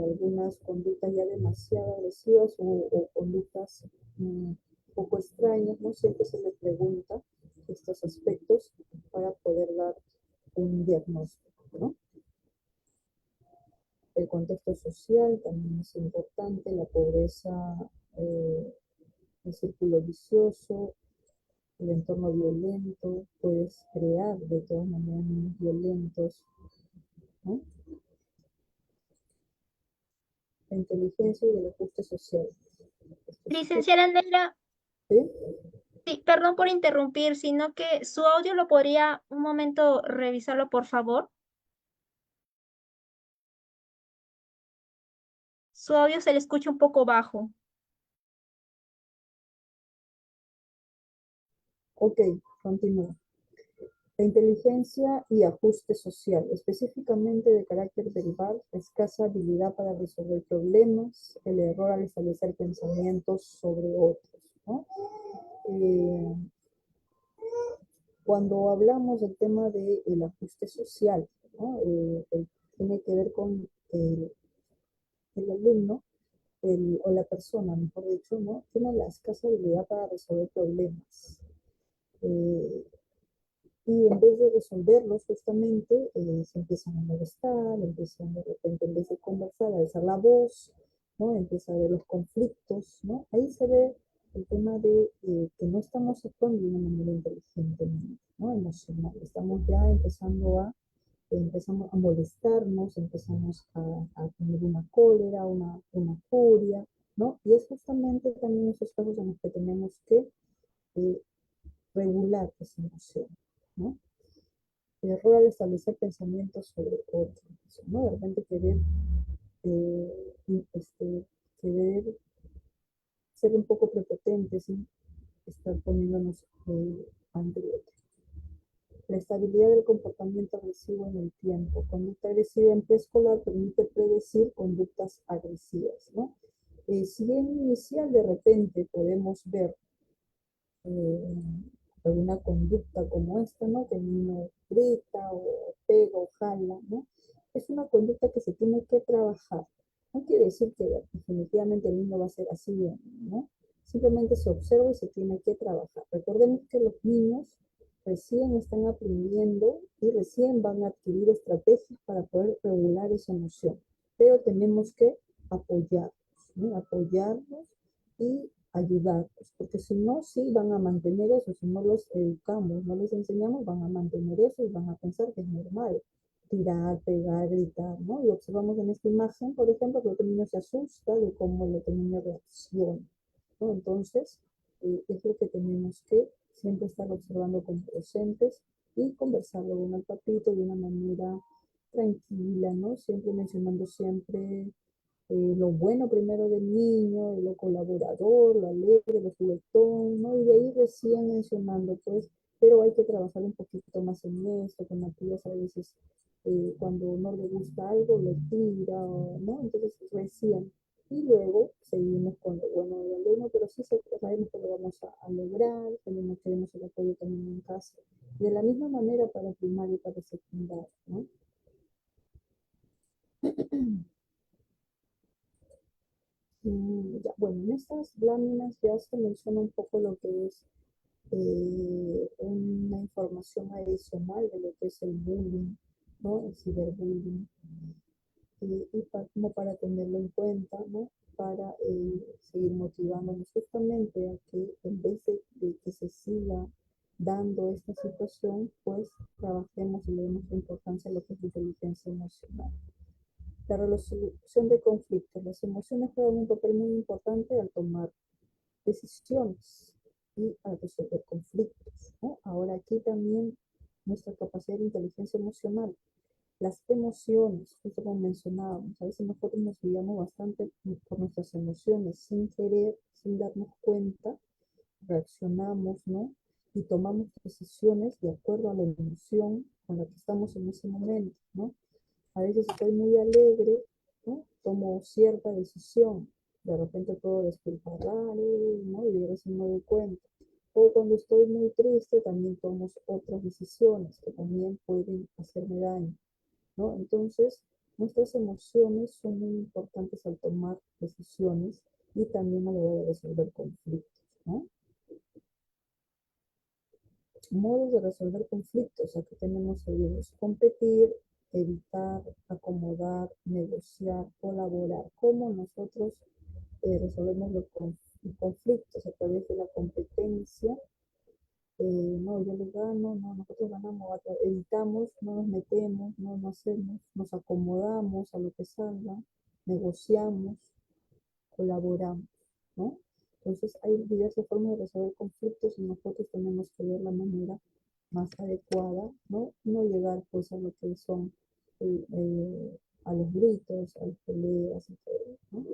B: algunas conductas ya demasiado agresivas o conductas poco extrañas, ¿no? Siempre se le pregunta estos aspectos para poder dar un diagnóstico, ¿no? El contexto social también es importante, la pobreza, eh, el círculo vicioso, el entorno violento, puedes crear de todas maneras niños violentos, ¿no? La inteligencia y el ajuste social.
A: Licenciada Neira,
B: ¿Sí?
A: sí, perdón por interrumpir, sino que su audio lo podría un momento revisarlo, por favor. Su audio se le escucha un poco bajo.
B: Ok, continúo. La inteligencia y ajuste social, específicamente de carácter verbal, escasa habilidad para resolver problemas, el error al establecer pensamientos sobre otros, ¿no? Eh, Cuando hablamos del tema del ajuste social, ¿no? Tiene que ver con el alumno o la persona, mejor dicho, ¿no? Tiene la escasa habilidad para resolver problemas. Eh, y en vez de resolverlos, justamente se empiezan a molestar, empiezan de repente, en vez de conversar, a alzar la voz, ¿no? Empieza a ver los conflictos, ¿no? Ahí se ve el tema de que no estamos actuando de una manera inteligente, ¿no? Emocional. Estamos ya empezamos a molestarnos, empezamos a tener una cólera, una furia, ¿no? Y es justamente también esos casos en los que tenemos que eh, regular esa emoción, ¿no? El error al establecer pensamientos sobre otros, ¿no? De repente eh, querer ser un poco prepotentes y estar poniéndonos ante el otro. La estabilidad del comportamiento agresivo en el tiempo. Conducta agresiva en preescolar permite predecir conductas agresivas, ¿no? Si bien inicial de repente podemos ver eh, alguna conducta como esta, ¿no? Que el niño grita o pega o jala, ¿no? Es una conducta que se tiene que trabajar. No quiere decir que definitivamente el niño va a ser así, ¿no? Simplemente se observa y se tiene que trabajar. Recordemos que los niños recién están aprendiendo y recién van a adquirir estrategias para poder regular esa emoción, pero tenemos que apoyarlos, ¿no? Apoyarlos y ayudarlos, porque si no, sí van a mantener eso, si no los educamos, no les enseñamos, van a mantener eso y van a pensar que es normal tirar, pegar, gritar, ¿no? Y observamos en esta imagen, por ejemplo, que el otro niño se asusta de cómo el otro niño reacciona, ¿no? Entonces, es lo que tenemos que siempre estar observando con docentes y conversarlo con el papito de una manera tranquila, ¿no? Siempre mencionando siempre lo bueno primero del niño, lo colaborador, lo alegre, lo juguetón, ¿no? Y de ahí recién mencionando, pues, pero hay que trabajar un poquito más en esto, que Matías a veces cuando no le gusta algo, lo tira, ¿no? Entonces recién. Y luego seguimos con lo bueno del alumno, pero sí sabemos que lo vamos a lograr, tenemos el apoyo también en casa. De la misma manera para primaria y para secundaria, ¿no? Ya, bueno, en estas láminas ya se menciona un poco lo que es una información adicional de lo que es el bullying, ¿no? El ciberbullying, como para tenerlo en cuenta, ¿no? Para seguir motivándonos justamente a que en vez de que se siga dando esta situación, pues trabajemos y le demos la importancia a lo que es la inteligencia emocional. La resolución de conflictos. Las emociones juegan un papel muy importante al tomar decisiones y al resolver conflictos, ¿no? Ahora aquí también nuestra capacidad de inteligencia emocional. Las emociones, justo como mencionábamos, a veces nosotros nos guiamos bastante por nuestras emociones sin querer, sin darnos cuenta, reaccionamos, ¿no? Y tomamos decisiones de acuerdo a la emoción con la que estamos en ese momento, ¿no? A veces estoy muy alegre, ¿no? Tomo cierta decisión, de repente puedo despilfarrar, ¿no? Y yo recién me doy cuenta. O cuando estoy muy triste, también tomo otras decisiones que también pueden hacerme daño, ¿no? Entonces, nuestras emociones son muy importantes al tomar decisiones y también a la hora de resolver conflictos, ¿no? Modos de resolver conflictos, aquí tenemos algunos: competir, evitar, acomodar, negociar, colaborar. ¿Cómo nosotros resolvemos los conflictos? A través de la competencia. No, yo les gano, no, nosotros ganamos, evitamos, no nos metemos, no, no hacemos, nos acomodamos a lo que salga, negociamos, colaboramos, ¿no? Entonces hay diversas formas de resolver conflictos y nosotros tenemos que ver la manera más adecuada, ¿no? No llegar pues a lo que son a los gritos, a las peleas y todo, ¿no?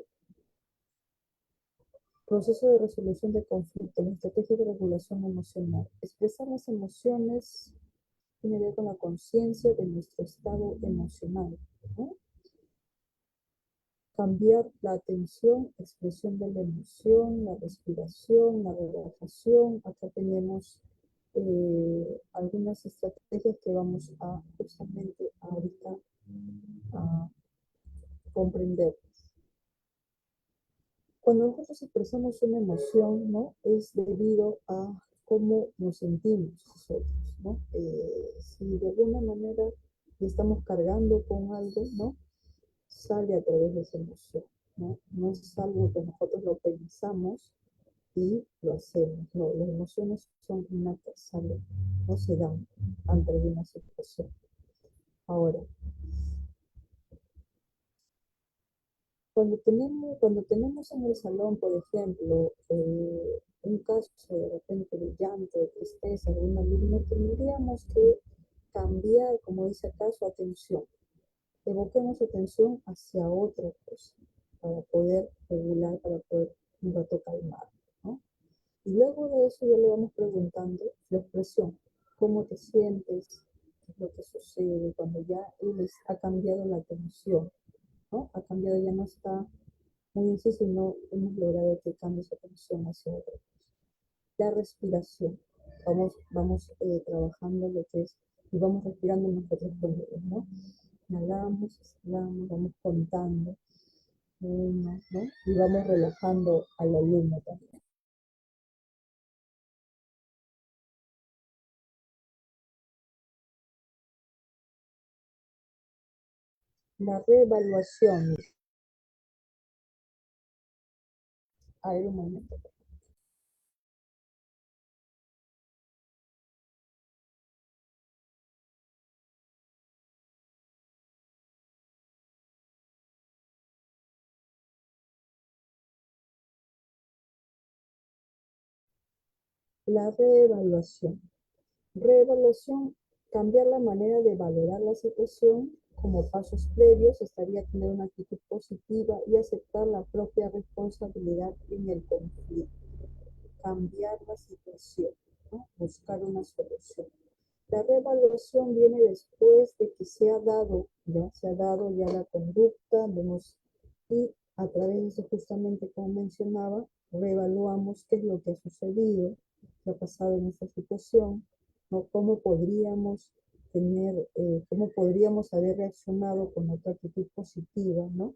B: Proceso de resolución de conflictos, la estrategia de regulación emocional. Expresar las emociones tiene que ver con la conciencia de nuestro estado emocional, ¿no? Cambiar la atención, expresión de la emoción, la respiración, la relajación. Acá tenemos algunas estrategias que vamos a justamente ahorita a comprender. Cuando nosotros expresamos una emoción, ¿no? Es debido a cómo nos sentimos nosotros, ¿no? Si de alguna manera estamos cargando con algo, ¿no? Sale a través de esa emoción, ¿no? No es algo que nosotros lo pensamos y lo hacemos, no, las emociones son innatas, salen, no se dan ante una situación. Ahora, cuando tenemos en el salón, por ejemplo, un caso de repente de llanto, de tristeza de un alumno, tendríamos que cambiar, como dice acá, su atención. Evoquemos atención hacia otra cosa para poder regular, para poder un rato calmar, ¿no? Y luego de eso ya le vamos preguntando la expresión, ¿cómo te sientes? ¿Qué es lo que sucede? Cuando ya él ha cambiado la atención, ¿no? Ha cambiado, ya no está muy bien, sino hemos logrado que cambie su atención hacia otra cosa. La respiración. Vamos trabajando lo que es, y vamos respirando nosotros con ellos, ¿no? Inhalamos, exhalamos, vamos contando, uno, ¿no? Y vamos relajando al alumno también. La reevaluación. A ver, un momento. La reevaluación. Reevaluación, cambiar la manera de valorar la situación. Como pasos previos estaría tener una actitud positiva y aceptar la propia responsabilidad en el conflicto. Cambiar la situación, ¿no? Buscar una solución. La reevaluación viene después de que se ha dado ya la conducta, vemos, y A través de eso, justamente como mencionaba, reevaluamos qué es lo que ha sucedido, qué ha pasado en esta situación, ¿no? Cómo podríamos haber reaccionado con otra actitud positiva, ¿no?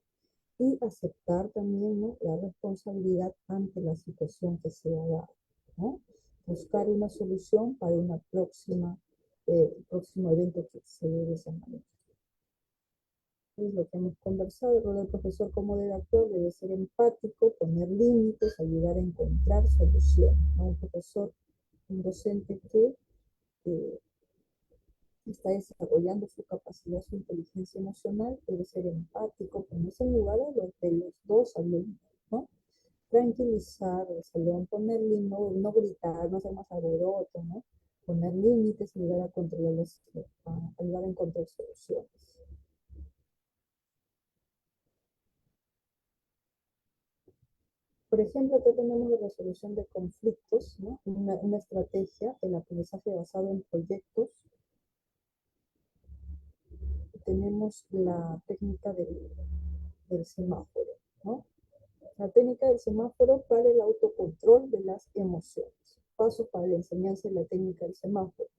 B: Y aceptar también, ¿no?, la responsabilidad ante la situación que se ha dado, ¿no? Buscar una solución para una próximo evento que se dé de esa manera. Es lo que hemos conversado. El rol del profesor como redactor debe ser empático, poner límites, ayudar a encontrar soluciones, ¿no? Un profesor, un docente que eh, está desarrollando su capacidad, su inteligencia emocional, debe ser empático, ponerse en lugar de los dos alumnos, ¿no? Tranquilizar el salón, no gritar, no hacer más alboroto, ¿no? Poner límites, ayudar a encontrar soluciones. Por ejemplo, acá tenemos la resolución de conflictos, ¿no? Una estrategia, el aprendizaje basado en proyectos. Tenemos la técnica del semáforo, ¿no? La técnica del semáforo para el autocontrol de las emociones. Pasos para la enseñanza de la técnica del semáforo.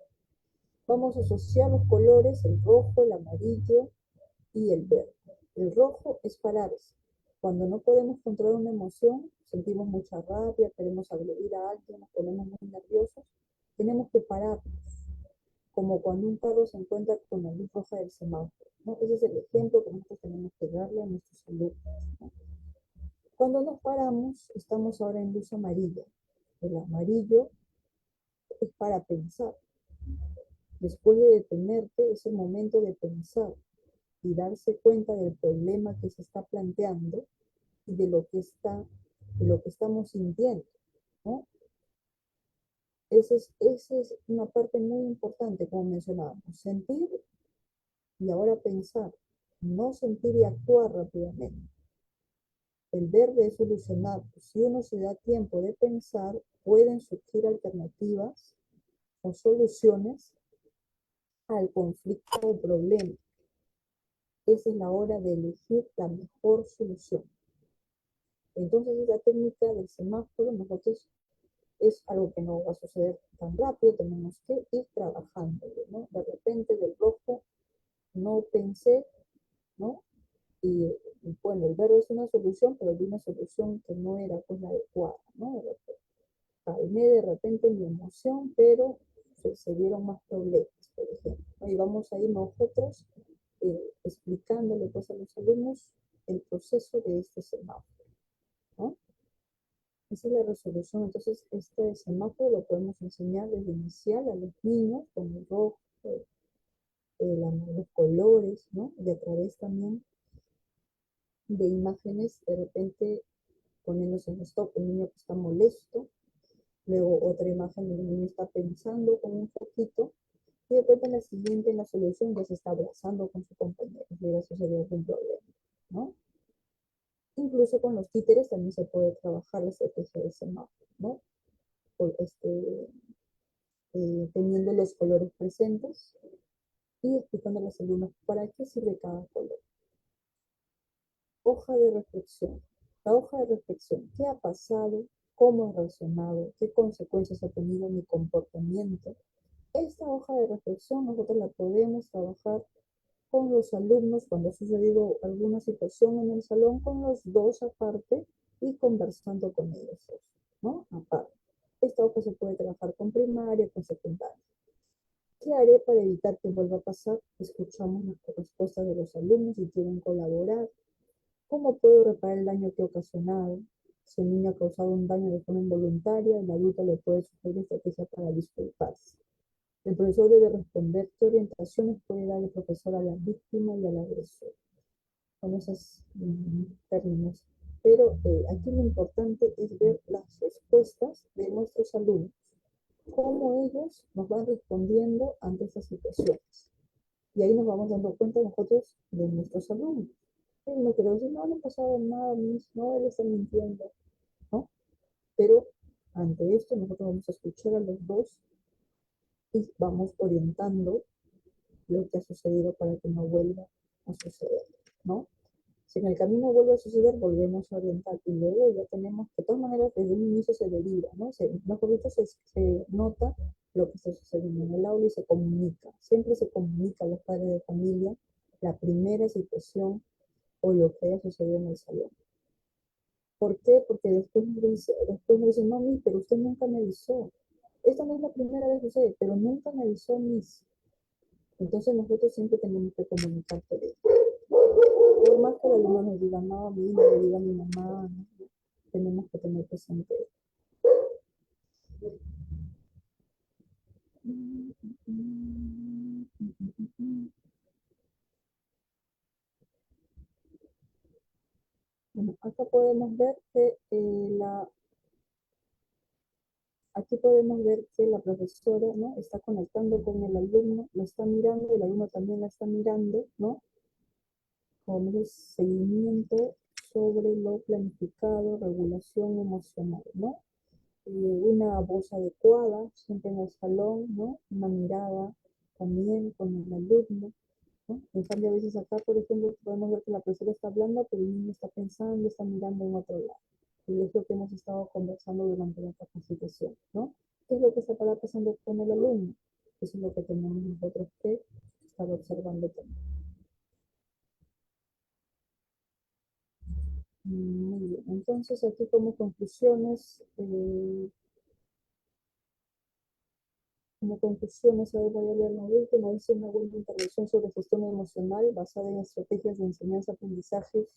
B: Vamos a asociar los colores, el rojo, el amarillo y el verde. El rojo es pararse. Cuando no podemos controlar una emoción, sentimos mucha rabia, queremos agredir a alguien, nos ponemos muy nerviosos, tenemos que pararnos, como cuando un carro se encuentra con la luz roja del semáforo, ¿no? Ese es el ejemplo que nosotros tenemos que darle a nuestros alumnos, ¿no? Cuando nos paramos, estamos ahora en luz amarilla. El amarillo es para pensar. Después de detenerte, es el momento de pensar y darse cuenta del problema que se está planteando y de lo que estamos sintiendo, ¿no? Esa es una parte muy importante, como mencionábamos, sentir y ahora pensar, no sentir y actuar rápidamente. El verde es solucionar. Si uno se da tiempo de pensar, pueden surgir alternativas o soluciones al conflicto o problema. Esa es la hora de elegir la mejor solución. Entonces, esa técnica del semáforo, nosotros es algo que no va a suceder tan rápido, tenemos que ir trabajándolo, ¿no? De repente del rojo no pensé, ¿no? Y bueno, el verde es una solución, pero vi una solución que no era pues la adecuada, ¿no? Calmé de repente mi emoción, pero se dieron más problemas, por ejemplo, ¿no? Y vamos a ir nosotros explicándole pues a los alumnos el proceso de este semáforo, ¿no? Esa es la resolución. Entonces, este semáforo lo podemos enseñar desde inicial a los niños con el rojo, los colores, ¿no? Y a través también de imágenes, de repente poniéndose en stop, el niño que está molesto, luego otra imagen donde el niño está pensando con un poquito, y después en la siguiente, en la solución, ya se está abrazando con su compañero, si hubiera sucedido algún problema, ¿no? Incluso con los títeres también se puede trabajar la estrategia de semáforo, ¿no? Por teniendo los colores presentes y explicando a los alumnos para qué sirve cada color. Hoja de reflexión. La hoja de reflexión, ¿qué ha pasado? ¿Cómo he reaccionado? ¿Qué consecuencias ha tenido mi comportamiento? Esta hoja de reflexión nosotros la podemos trabajar con los alumnos cuando ha sucedido alguna situación en el salón, con los dos aparte y conversando con ellos, ¿no? Aparte. Esta hoja se puede trabajar con primaria, con secundaria. ¿Qué haré para evitar que vuelva a pasar? Escuchamos las respuestas de los alumnos y quieren colaborar. ¿Cómo puedo reparar el daño que he ocasionado? Si el niño ha causado un daño de forma involuntaria, el adulto le puede sugerir estrategias para disculparse. El profesor debe responder qué orientaciones puede dar el profesor a la víctima y al agresor. Con esos términos. Pero aquí lo importante es ver las respuestas de nuestros alumnos, cómo ellos nos van respondiendo ante esas situaciones. Y ahí nos vamos dando cuenta nosotros de nuestros alumnos. No quiero decir, no, no ha pasado nada, no, él está mintiendo, ¿no? Pero ante esto nosotros vamos a escuchar a los dos y vamos orientando lo que ha sucedido para que no vuelva a suceder, ¿no? Si en el camino vuelve a suceder, volvemos a orientar y luego ya tenemos, de todas maneras, desde un inicio se deriva, ¿no? Mejor dicho, se nota lo que está sucediendo en el aula y se comunica. Siempre se comunica a los padres de familia la primera situación o lo que haya sucedido en el salón. ¿Por qué? Porque después me dice, no, Miss, pero usted nunca me avisó. Esta no es la primera vez que sucede, pero nunca me avisó, Miss. Entonces nosotros siempre tenemos que comunicar por eso. Por más que el alumno nos diga, no, a mí, no le diga a mi mamá, ¿no? Tenemos que tener presente. Bueno, acá podemos ver que aquí podemos ver que la profesora, ¿no? Está conectando con el alumno, lo está mirando, el alumno también la está mirando, ¿no? Con el seguimiento sobre lo planificado, regulación emocional, ¿no? Una voz adecuada, siempre en el salón, ¿no? Una mirada también con el alumno, ¿no? En cambio, a veces acá, por ejemplo, podemos ver que la profesora está hablando, pero el niño está pensando, está mirando en otro lado. Y es lo que hemos estado conversando durante la capacitación, ¿no? ¿Qué es lo que estará pasando con el alumno? Eso es lo que tenemos nosotros que estar observando también. Muy bien, entonces aquí como conclusiones, ahora voy a leer la última, dice una buena intervención sobre gestión emocional basada en estrategias de enseñanza-aprendizaje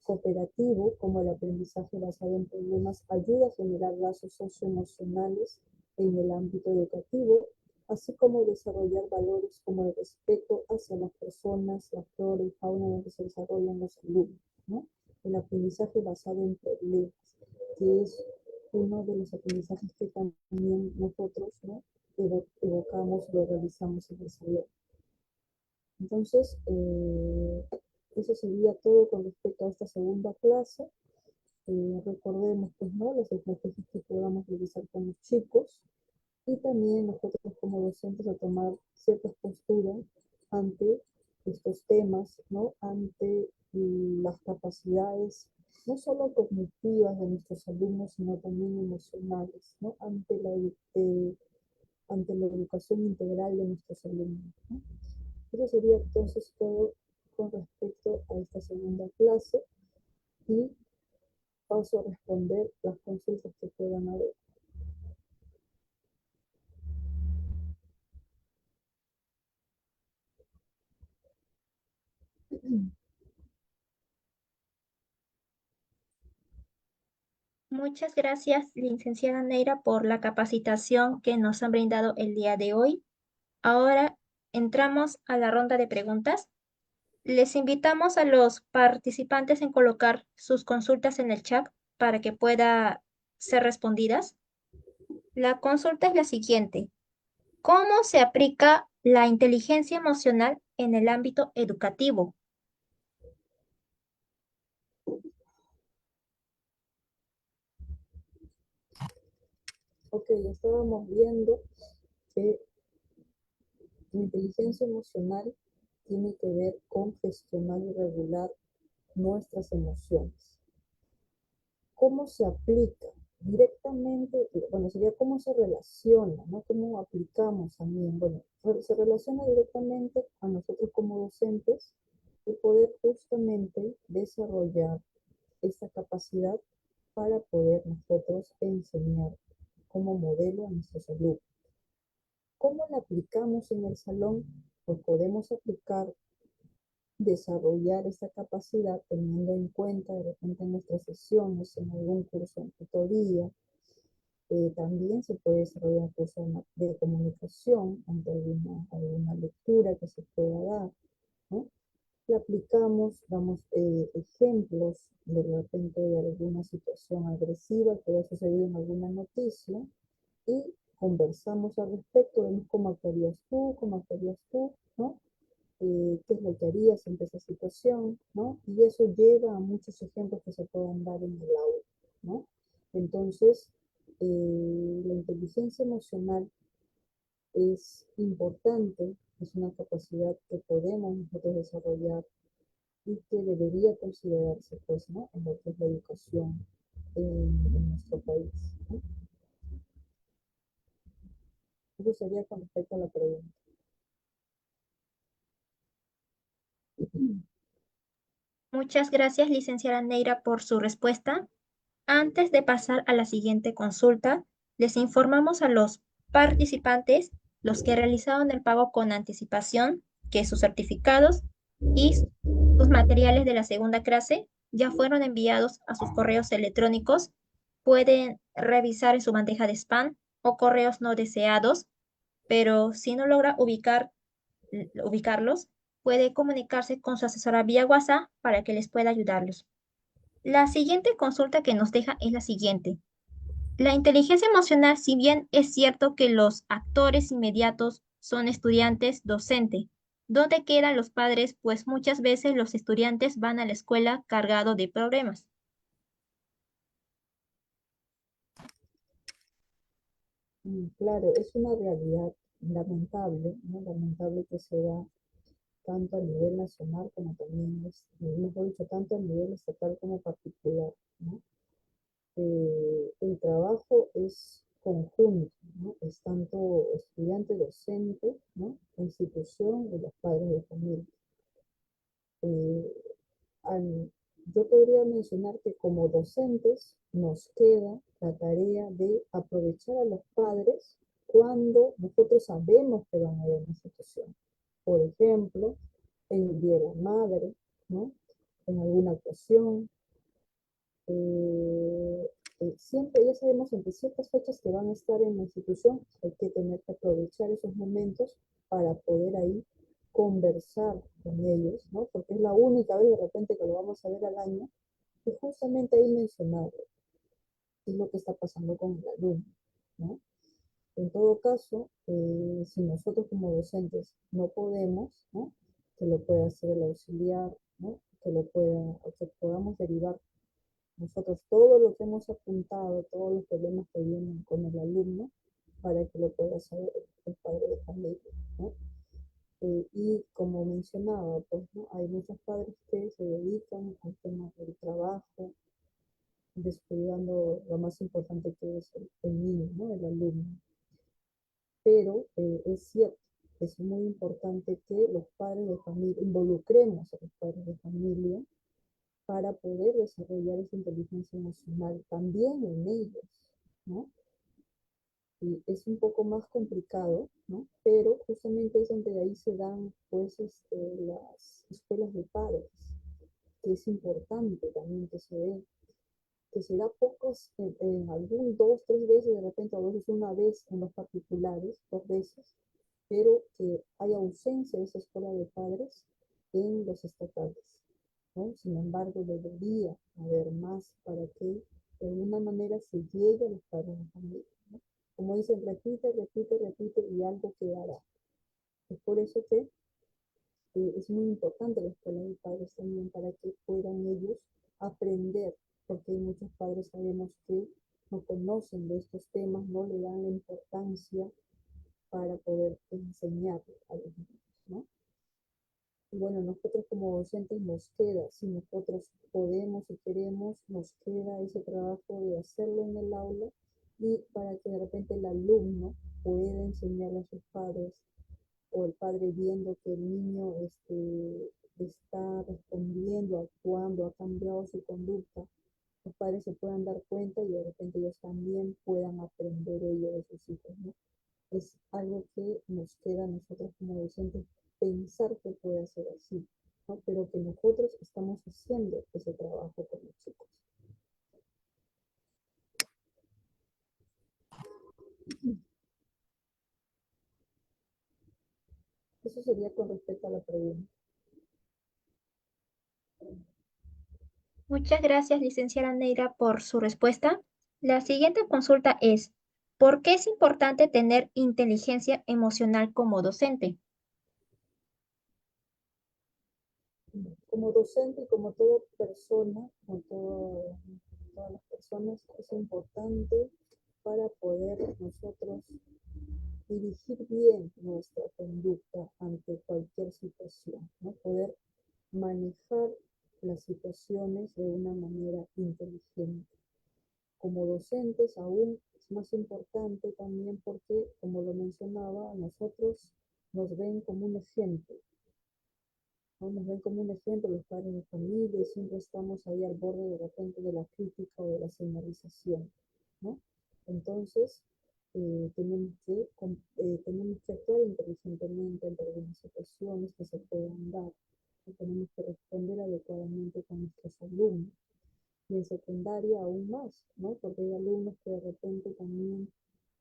B: cooperativo, como el aprendizaje basado en problemas, ayuda a generar lazos socioemocionales en el ámbito educativo, así como desarrollar valores como el respeto hacia las personas, la flora y fauna donde se desarrollan los alumnos, ¿no? El aprendizaje basado en problemas, que es uno de los aprendizajes que también nosotros, ¿no? Evocamos, lo realizamos en el salón. Entonces, eso sería todo con respecto a esta segunda clase. Recordemos, pues, ¿no? Las estrategias que podamos realizar con los chicos y también nosotros como docentes a tomar ciertas posturas ante estos temas, ¿no? Ante las capacidades no solo cognitivas de nuestros alumnos, sino también emocionales, ¿no? Ante la educación integral de nuestros alumnos, ¿no? Eso sería entonces todo con respecto a esta segunda clase y paso a responder las consultas que puedan haber.
A: Muchas gracias, licenciada Neira, por la capacitación que nos han brindado el día de hoy. Ahora entramos a la ronda de preguntas. Les invitamos a los participantes en colocar sus consultas en el chat para que pueda ser respondidas. La consulta es la siguiente. ¿Cómo se aplica la inteligencia emocional en el ámbito educativo?
B: Ok, estábamos viendo que la inteligencia emocional tiene que ver con gestionar y regular nuestras emociones. ¿Cómo se aplica? Directamente, bueno, sería cómo se relaciona, ¿no? ¿Cómo aplicamos también? Bueno, se relaciona directamente a nosotros como docentes de poder justamente desarrollar esta capacidad para poder nosotros enseñar como modelo a nuestros alumnos. ¿Cómo la aplicamos en el salón? Pues podemos aplicar, desarrollar esta capacidad teniendo en cuenta de repente en nuestras sesiones, en algún curso de tutoría. También se puede desarrollar un curso de comunicación ante alguna lectura que se pueda dar, ¿no? La aplicamos, damos ejemplos de repente de alguna situación agresiva que haya sucedido en alguna noticia y conversamos al respecto, vemos cómo actuarías tú, ¿no? Qué es lo que harías ante esa situación, ¿no? Y eso lleva a muchos ejemplos que se puedan dar en el aula, ¿no? Entonces, la inteligencia emocional es importante, es una capacidad que podemos nosotros desarrollar y que debería considerarse, pues, ¿no? En lo que es la educación en nuestro país, ¿no? Eso sería con respecto a la pregunta.
A: Muchas gracias, licenciada Neira, por su respuesta. Antes de pasar a la siguiente consulta, les informamos a los participantes, los que realizaron el pago con anticipación, que sus certificados y sus materiales de la segunda clase ya fueron enviados a sus correos electrónicos. Pueden revisar en su bandeja de spam o correos no deseados, pero si no logra ubicarlos, puede comunicarse con su asesora vía WhatsApp para que les pueda ayudarlos. La siguiente consulta que nos deja es la siguiente. La inteligencia emocional, si bien es cierto que los actores inmediatos son estudiantes docente, ¿dónde quedan los padres? Pues muchas veces los estudiantes van a la escuela cargado de problemas.
B: Claro, es una realidad lamentable, ¿no? Lamentable que se da tanto a nivel nacional como también, mejor dicho, tanto a nivel estatal como particular, ¿no? El trabajo es conjunto, ¿no? Es tanto estudiante, docente, ¿no? Institución y los padres de familia. Eh, al- yo podría mencionar que como docentes nos queda la tarea de aprovechar a los padres cuando nosotros sabemos que van a ir a una institución. Por ejemplo, en el Día de la Madre, ¿no? En alguna ocasión, eh, siempre ya sabemos entre ciertas fechas que van a estar en la institución, hay que tener que aprovechar esos momentos para poder ahí conversar con ellos, ¿no? Porque es la única vez de repente que lo vamos a ver al año, y justamente ahí mencionarlo, qué es lo que está pasando con el alumno, ¿no? En todo caso, si nosotros como docentes no podemos, ¿no? Que lo pueda hacer el auxiliar, ¿no? Que lo pueda, o que podamos derivar nosotros todo lo que hemos apuntado, todos los problemas que vienen con el alumno, para que lo pueda saber el padre de familia, ¿no? Y como mencionaba, pues, ¿no? Hay muchos padres que se dedican al tema del trabajo, descuidando lo más importante que es el niño, ¿no? El alumno. Pero es cierto, es muy importante que los padres de familia, involucremos a los padres de familia para poder desarrollar esa inteligencia emocional también en ellos, ¿no? Y es un poco más complicado, ¿no? Pero justamente es donde ahí se dan, pues, las escuelas de padres, que es importante también que se da pocos, en algún dos, tres veces, de repente a veces una vez en los particulares, dos veces, pero que hay ausencia de esa escuela de padres en los estatales, ¿no? Sin embargo, debería haber más para que de alguna manera se llegue a los padres de familia, ¿no? Como dicen, repite, repite, repite y algo quedará. Es por eso que es muy importante la escuela de padres también para que puedan ellos aprender, porque hay muchos padres sabemos que no conocen de estos temas, no le dan la importancia para poder enseñar a los niños, ¿no? Y bueno, nosotros como docentes nos queda, si nosotros podemos y queremos, nos queda ese trabajo de hacerlo en el aula y para que de repente el alumno pueda enseñarle a sus padres o el padre viendo que el niño está respondiendo, actuando, ha cambiado su conducta, los padres se puedan dar cuenta y de repente ellos también puedan aprender ello de sus hijos, ¿no? Es algo que nos queda a nosotros como docentes pensar que puede ser así, ¿no? Pero que nosotros estamos haciendo ese trabajo con los chicos. Eso sería con respecto a la pregunta.
A: Muchas gracias, licenciada Neira, por su respuesta. La siguiente consulta es, ¿por qué es importante tener inteligencia emocional como docente?
B: Como docente y como toda persona, todas las personas, es importante para poder nosotros dirigir bien nuestra conducta ante cualquier situación, ¿no? Poder manejar situaciones de una manera inteligente. Como docentes aún es más importante también porque, como lo mencionaba, nosotros nos ven como un ejemplo, ¿no? Nos ven como un ejemplo los padres de familia y siempre estamos ahí al borde de repente de la crítica o de la señalización, ¿no? Entonces, tenemos que actuar inteligentemente ante algunas situaciones que se puedan dar y tenemos que responder adecuadamente con nuestros alumnos y en secundaria aún más, ¿no? Porque hay alumnos que de repente también,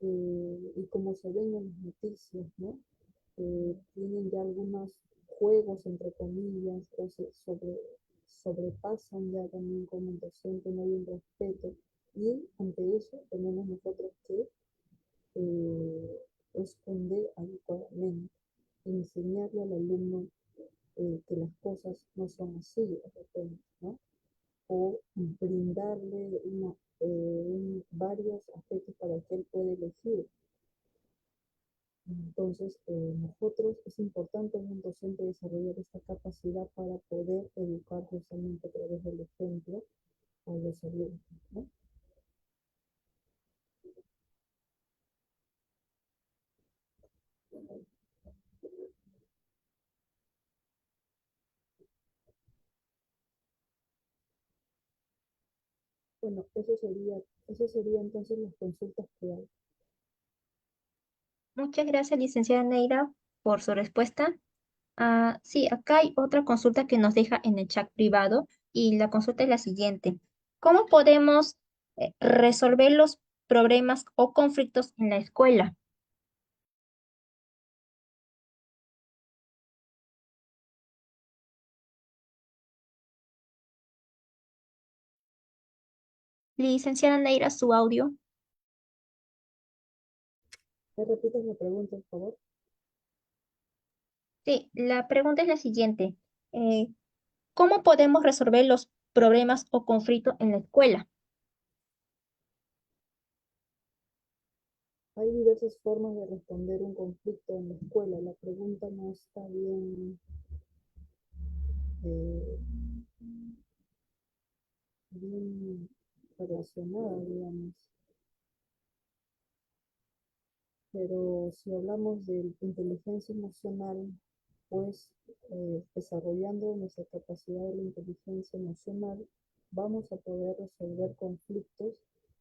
B: y como se ven en las noticias, ¿no? Tienen ya algunos juegos, entre comillas, o sobrepasan ya también como el docente, no hay un respeto. Y ante eso tenemos nosotros que responder adecuadamente, enseñarle al alumno que las cosas no son así de repente, ¿no? O brindarle varios aspectos para que él pueda elegir. Entonces, nosotros es importante en un docente desarrollar esta capacidad para poder educar justamente a través del ejemplo a los alumnos, ¿no? Bueno, eso sería entonces las consultas que hay.
A: Muchas gracias, licenciada Neira, por su respuesta. Sí, acá hay otra consulta que nos deja en el chat privado y la consulta es la siguiente. ¿Cómo podemos resolver los problemas o conflictos en la escuela? Licenciada Neira, su audio.
B: ¿Me repites la pregunta, por favor?
A: Sí, la pregunta es la siguiente. Eh, ¿Cómo podemos resolver los problemas o conflictos en la escuela?
B: Hay diversas formas de responder un conflicto en la escuela. La pregunta no está eh, bien relacionada, digamos. Pero si hablamos de inteligencia emocional, pues desarrollando nuestra capacidad de la inteligencia emocional, vamos a poder resolver conflictos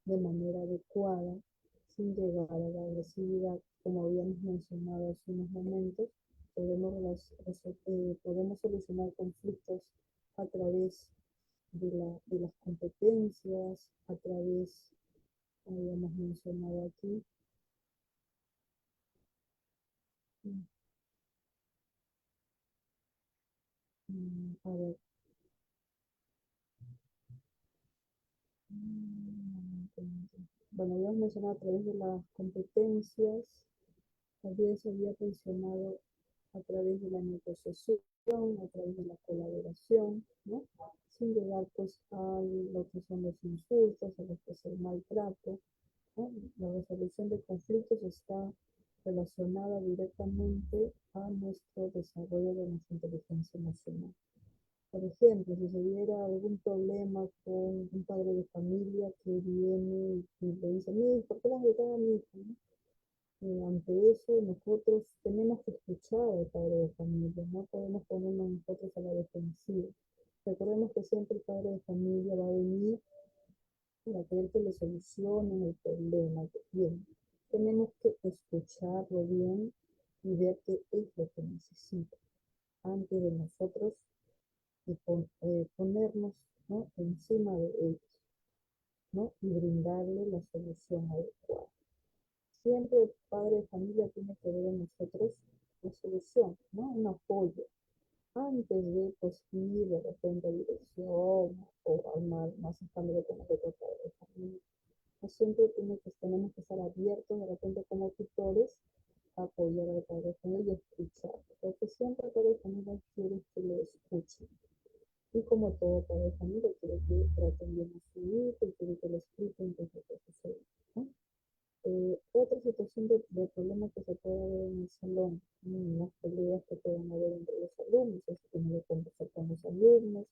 B: de manera adecuada, sin llegar a la agresividad, como habíamos mencionado hace unos momentos. Podemos solucionar conflictos a través de las competencias, a través, habíamos mencionado aquí, a ver, bueno, habíamos mencionado a través de las competencias, también se había mencionado a través de la negociación, a través de la colaboración, ¿no? Sin llegar pues a lo que son los insultos, a lo que es el maltrato, ¿no? La resolución de conflictos está relacionada directamente a nuestro desarrollo de nuestra inteligencia emocional. Por ejemplo, si se diera algún problema con un padre de familia que viene y le dice, mira, ¿por qué le has gritado a mi hijo? ¿No? Ante eso, nosotros tenemos que escuchar al padre de familia, no podemos ponernos nosotros a la defensiva. Recordemos que siempre el padre de familia va a venir para querer que le solucionen el problema que tiene. Tenemos que escucharlo bien y ver qué es lo que necesita antes de nosotros ponernos, ¿no? encima de ellos, ¿no? Y brindarle la solución adecuada. Siempre el padre de familia tiene que ver en nosotros la solución, ¿no? Un apoyo. Antes de pues, ir de repente a dirección o armar más escándalo con el otro padre de familia. No siempre tenemos que estar abiertos de repente como tutores a apoyar al padre de familia y escuchar. Porque siempre el padre de familia quiere que lo escuchen. Y como todo padre de familia quiere que traten bien a su hijo y quiere que lo expliquen qué es lo que sucede, ¿no? Otra situación de problema que se puede ver en el salón, ¿no? Las peleas que pueden haber entre los alumnos, eso tiene que conversar con los alumnos,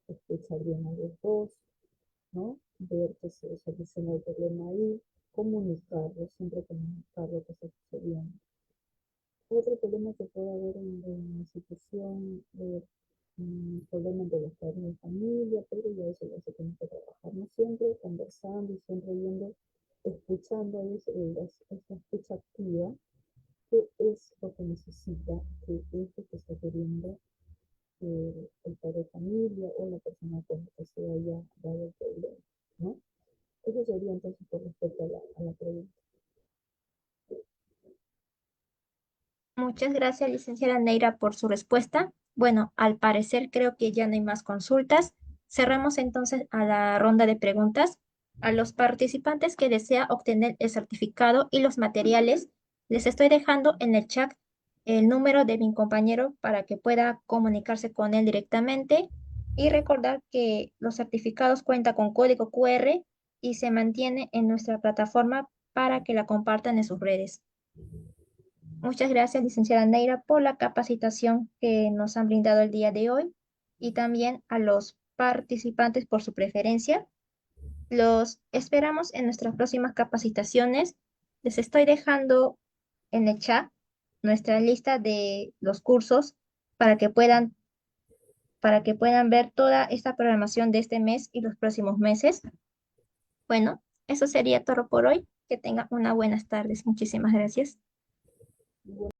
B: escuchar bien a los dos, ¿no? Ver que se soluciona el problema ahí, comunicarlo, siempre comunicar lo que está sucediendo. Otro problema que puede haber en la situación de un problema entre los padres de familia, pero ya eso ya se tiene que trabajar, ¿no? Siempre conversando y siempre viendo, escuchando a esa escucha activa, qué es lo que necesita, qué es lo que está queriendo el padre de familia o la persona con la que se haya dado el problema, ¿no? Eso sería entonces con respecto a la pregunta.
A: Muchas gracias, licenciada Neira, por su respuesta. Bueno, al parecer creo que ya no hay más consultas. Cerramos entonces a la ronda de preguntas. A los participantes que desea obtener el certificado y los materiales, les estoy dejando en el chat el número de mi compañero para que pueda comunicarse con él directamente y recordar que los certificados cuentan con código QR y se mantiene en nuestra plataforma para que la compartan en sus redes. Muchas gracias, licenciada Neira, por la capacitación que nos han brindado el día de hoy y también a los participantes por su preferencia. Los esperamos en nuestras próximas capacitaciones. Les estoy dejando en el chat nuestra lista de los cursos para que puedan, para que puedan ver toda esta programación de este mes y los próximos meses. Bueno, eso sería todo por hoy. Que tengan unas buenas tardes. Muchísimas gracias.